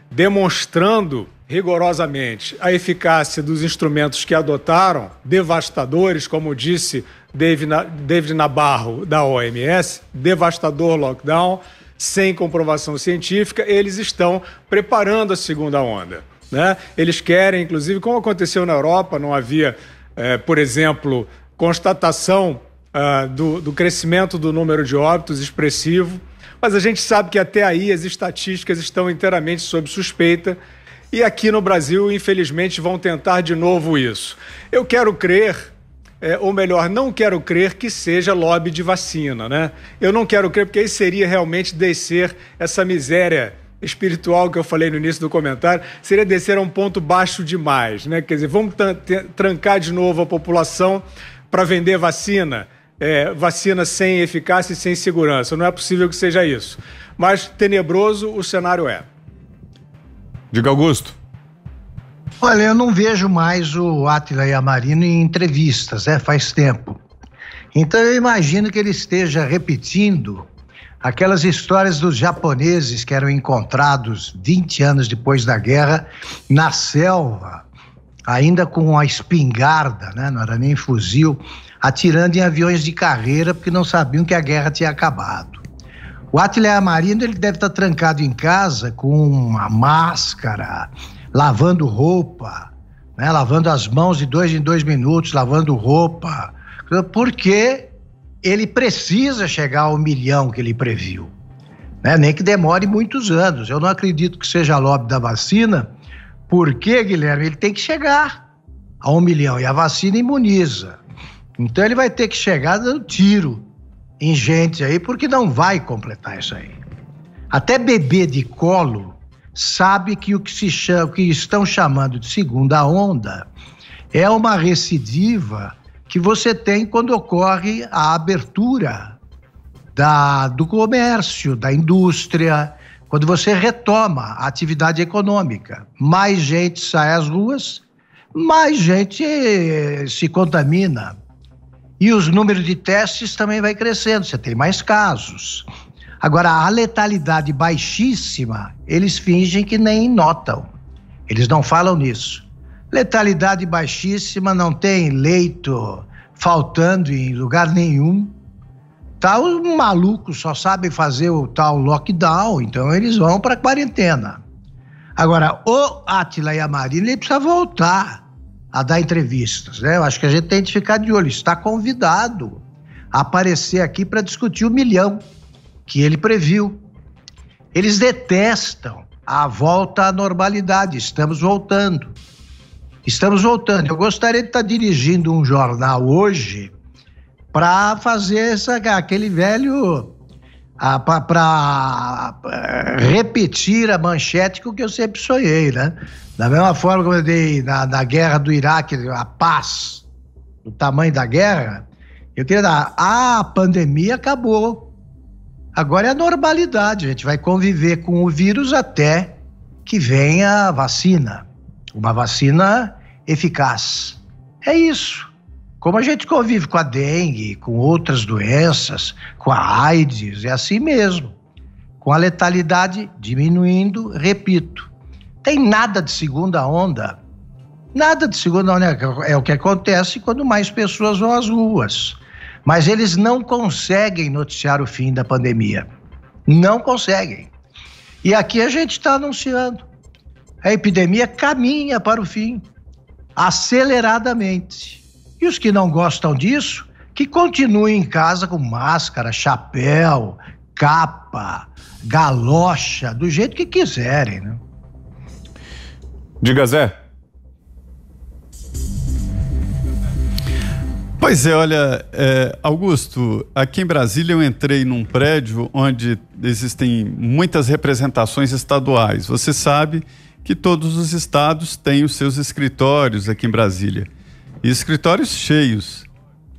demonstrando rigorosamente a eficácia dos instrumentos que adotaram, devastadores, como disse David Nabarro, da OMS, devastador lockdown, sem comprovação científica, eles estão preparando a segunda onda, né? Eles querem, inclusive, como aconteceu na Europa, não havia, por exemplo, constatação do crescimento do número de óbitos expressivo, mas a gente sabe que até aí as estatísticas estão inteiramente sob suspeita e aqui no Brasil, infelizmente, vão tentar de novo isso. Eu quero crer, ou melhor, não quero crer que seja lobby de vacina, né? Eu não quero crer porque aí seria realmente descer essa miséria espiritual que eu falei no início do comentário, seria descer a um ponto baixo demais, né? Quer dizer, vamos trancar de novo a população para vender vacina, vacina sem eficácia e sem segurança. Não é possível que seja isso. Mas tenebroso o cenário é. Diga, Augusto. Olha, eu não vejo mais o Átila Yamarino em entrevistas, faz tempo. Então eu imagino que ele esteja repetindo aquelas histórias dos japoneses que eram encontrados 20 anos depois da guerra na selva, ainda com a espingarda, né? Não era nem fuzil, atirando em aviões de carreira porque não sabiam que a guerra tinha acabado. O Átila Yamarino, ele deve estar trancado em casa com uma máscara, lavando roupa, né? Lavando as mãos de 2 em 2 minutos, lavando roupa, porque ele precisa chegar ao 1 milhão que ele previu, né? Nem que demore muitos anos. Eu não acredito que seja lobby da vacina, porque, Guilherme, ele tem que chegar a 1 milhão e a vacina imuniza. Então ele vai ter que chegar dando tiro em gente aí, porque não vai completar isso aí. Até bebê de colo sabe que o que estão chamando de segunda onda é uma recidiva que você tem quando ocorre a abertura do comércio, da indústria, quando você retoma a atividade econômica. Mais gente sai às ruas, mais gente se contamina. E os números de testes também vai crescendo, você tem mais casos. Agora, a letalidade baixíssima, eles fingem que nem notam. Eles não falam nisso. Letalidade baixíssima, não tem leito faltando em lugar nenhum. Os malucos só sabem fazer o tal lockdown, então eles vão para a quarentena. Agora, o Átila Yamarino, ele precisa voltar a dar entrevistas, né? Eu acho que a gente tem que ficar de olho. Está convidado a aparecer aqui para discutir o 1 milhão que ele previu. Eles detestam a volta à normalidade. Estamos voltando. Estamos voltando. Eu gostaria de estar dirigindo um jornal hoje para fazer aquele velho... para repetir a manchete que eu sempre sonhei, né? Da mesma forma que eu dei na guerra do Iraque, a paz, o tamanho da guerra, eu queria dar, a pandemia acabou. Agora é a normalidade, a gente vai conviver com o vírus até que venha a vacina, uma vacina eficaz. É isso. Como a gente convive com a dengue, com outras doenças, com a AIDS, é assim mesmo. com a letalidade diminuindo, repito. Tem nada de segunda onda. Nada de segunda onda é o que acontece quando mais pessoas vão às ruas. Mas eles não conseguem noticiar o fim da pandemia. Não conseguem. E aqui a gente está anunciando. A epidemia caminha para o fim, aceleradamente. E os que não gostam disso, que continuem em casa com máscara, chapéu, capa, galocha, do jeito que quiserem, né? Diga, Zé. Pois é, olha, Augusto, aqui em Brasília eu entrei num prédio onde existem muitas representações estaduais. Você sabe que todos os estados têm os seus escritórios aqui em Brasília. E escritórios cheios.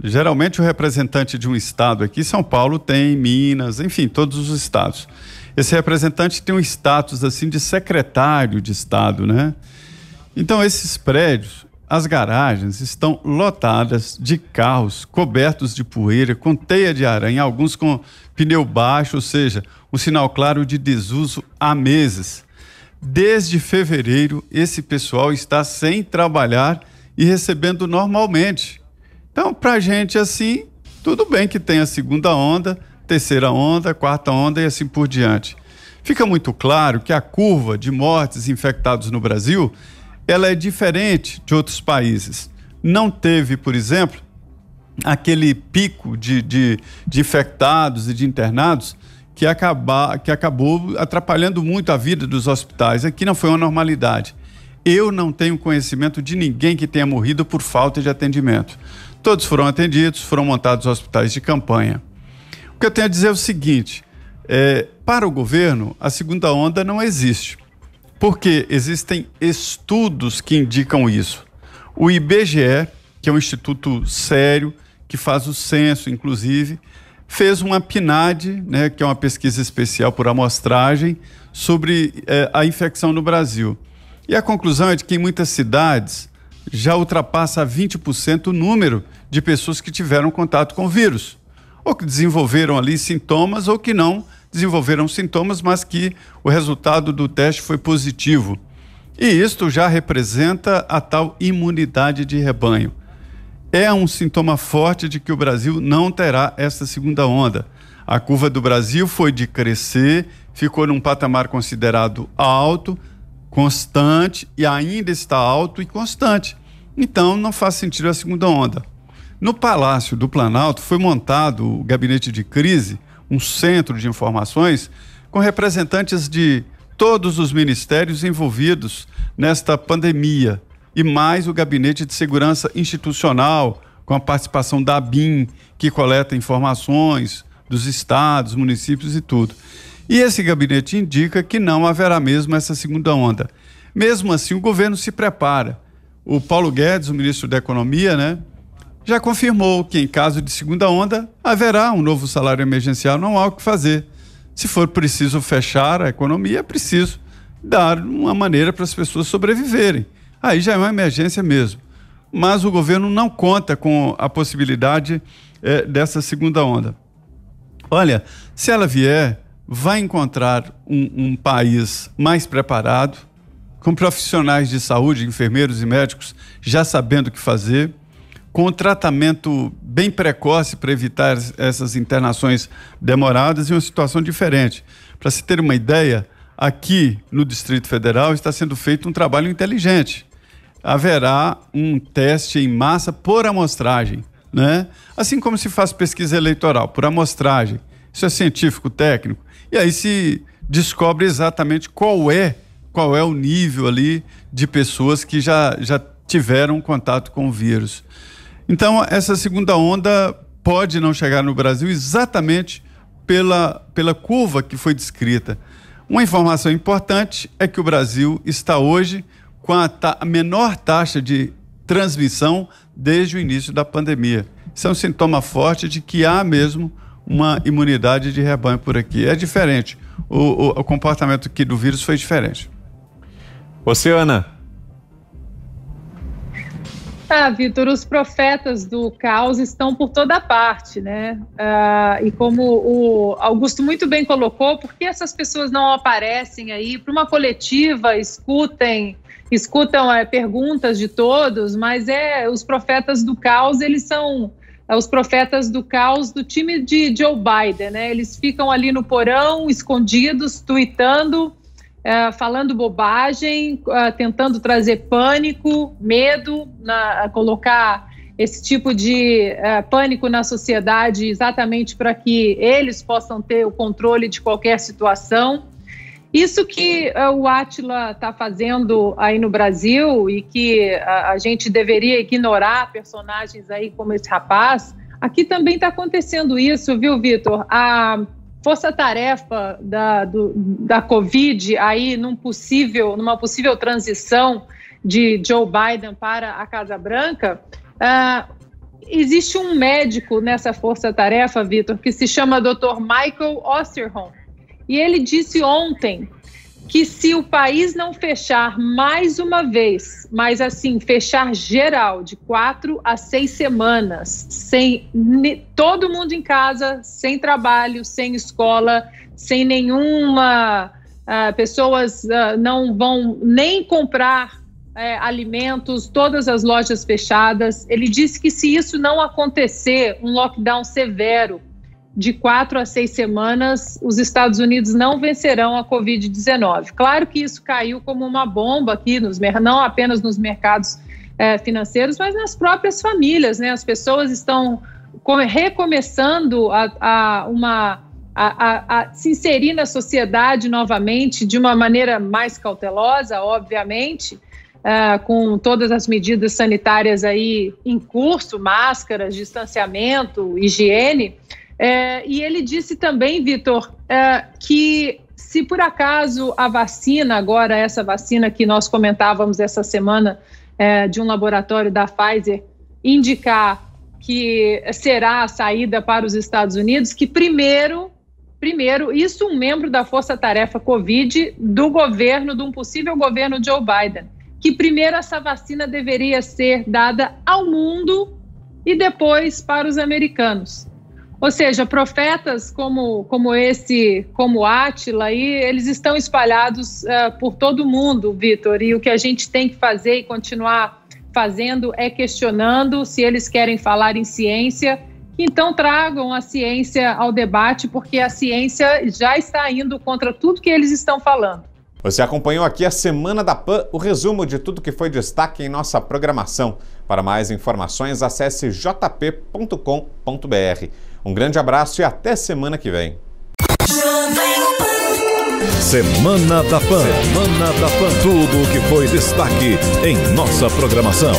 Geralmente o representante de um estado aqui, São Paulo tem, Minas, enfim, todos os estados. Esse representante tem um status assim de secretário de estado, né? Então esses prédios, as garagens estão lotadas de carros cobertos de poeira, com teia de aranha, alguns com pneu baixo, ou seja, um sinal claro de desuso há meses. Desde fevereiro, esse pessoal está sem trabalhar e recebendo normalmente. Então, para a gente assim, tudo bem que tem a segunda onda, terceira onda, quarta onda e assim por diante. Fica muito claro que a curva de mortes e infectados no Brasil, ela é diferente de outros países. Não teve, por exemplo, aquele pico de infectados e de internados que acabou atrapalhando muito a vida dos hospitais. Aqui não foi uma normalidade. Eu não tenho conhecimento de ninguém que tenha morrido por falta de atendimento. Todos foram atendidos, foram montados hospitais de campanha. O que eu tenho a dizer é o seguinte, para o governo, a segunda onda não existe. Porque existem estudos que indicam isso. O IBGE, que é um instituto sério, que faz o censo, inclusive, fez uma PNAD, né, que é uma pesquisa especial por amostragem, sobre a infecção no Brasil. E a conclusão é de que em muitas cidades já ultrapassa 20% o número de pessoas que tiveram contato com o vírus, ou que desenvolveram ali sintomas, ou que não desenvolveram sintomas, mas que o resultado do teste foi positivo. E isto já representa a tal imunidade de rebanho. É um sintoma forte de que o Brasil não terá essa segunda onda. A curva do Brasil foi de crescer, ficou num patamar considerado alto, constante, e ainda está alto e constante. Então não faz sentido a segunda onda. No Palácio do Planalto foi montado o gabinete de crise, um centro de informações com representantes de todos os ministérios envolvidos nesta pandemia e mais o Gabinete de Segurança Institucional, com a participação da ABIN, que coleta informações dos estados, municípios e tudo. E esse gabinete indica que não haverá mesmo essa segunda onda. Mesmo assim, o governo se prepara. O Paulo Guedes, o ministro da Economia, né, já confirmou que em caso de segunda onda haverá um novo salário emergencial, não há o que fazer. Se for preciso fechar a economia, é preciso dar uma maneira para as pessoas sobreviverem. Aí já é uma emergência mesmo. Mas o governo não conta com a possibilidade dessa segunda onda. Olha, se ela vier, vai encontrar um país mais preparado, com profissionais de saúde, enfermeiros e médicos já sabendo o que fazer, com um tratamento bem precoce para evitar essas internações demoradas e uma situação diferente. Para se ter uma ideia, aqui no Distrito Federal está sendo feito um trabalho inteligente. Haverá um teste em massa por amostragem, né? Assim como se faz pesquisa eleitoral, por amostragem. Isso é científico, técnico. E aí se descobre exatamente qual é o nível ali de pessoas que já tiveram contato com o vírus. Então, essa segunda onda pode não chegar no Brasil exatamente pela curva que foi descrita. Uma informação importante é que o Brasil está hoje com a menor taxa de transmissão desde o início da pandemia. Isso é um sintoma forte de que há mesmo uma imunidade de rebanho por aqui. É diferente. O comportamento aqui do vírus foi diferente. Oceana. Vitor, os profetas do caos estão por toda parte, né? E como o Augusto muito bem colocou, por que essas pessoas não aparecem aí para uma coletiva, escutam perguntas de todos, mas os profetas do caos, eles são os profetas do caos do time de Joe Biden, né? Eles ficam ali no porão, escondidos, tuitando, falando bobagem, tentando trazer pânico, medo, colocar esse tipo de pânico na sociedade exatamente para que eles possam ter o controle de qualquer situação. Isso que o Átila está fazendo aí no Brasil e que a gente deveria ignorar personagens aí como esse rapaz, aqui também está acontecendo isso, viu, Vitor? A força-tarefa da Covid aí numa possível transição de Joe Biden para a Casa Branca, existe um médico nessa força-tarefa, Vitor, que se chama Dr. Michael Osterholm, e ele disse ontem que se o país não fechar mais uma vez, mas assim, fechar geral, de 4 a 6 semanas, sem todo mundo em casa, sem trabalho, sem escola, sem nenhuma... pessoas não vão nem comprar alimentos, todas as lojas fechadas. Ele disse que se isso não acontecer, um lockdown severo, de 4 a 6 semanas, os Estados Unidos não vencerão a Covid-19. Claro que isso caiu como uma bomba aqui, não apenas nos mercados financeiros, mas nas próprias famílias, né? As pessoas estão recomeçando a se inserir na sociedade novamente de uma maneira mais cautelosa, obviamente, com todas as medidas sanitárias aí em curso, máscaras, distanciamento, higiene. E ele disse também, Vitor, que se por acaso a vacina, agora essa vacina que nós comentávamos essa semana de um laboratório da Pfizer, indicar que será a saída para os Estados Unidos, que primeiro, isso um membro da Força-Tarefa Covid do governo, de um possível governo Joe Biden, que primeiro essa vacina deveria ser dada ao mundo e depois para os americanos. Ou seja, profetas como esse, como Átila, eles estão espalhados por todo o mundo, Vitor, e o que a gente tem que fazer e continuar fazendo é questionando se eles querem falar em ciência, que então tragam a ciência ao debate, porque a ciência já está indo contra tudo que eles estão falando. Você acompanhou aqui a Semana da PAN, o resumo de tudo que foi destaque em nossa programação. Para mais informações, acesse jp.com.br. Um grande abraço e até semana que vem. Semana da PAN. Semana da PAN. Tudo o que foi destaque em nossa programação.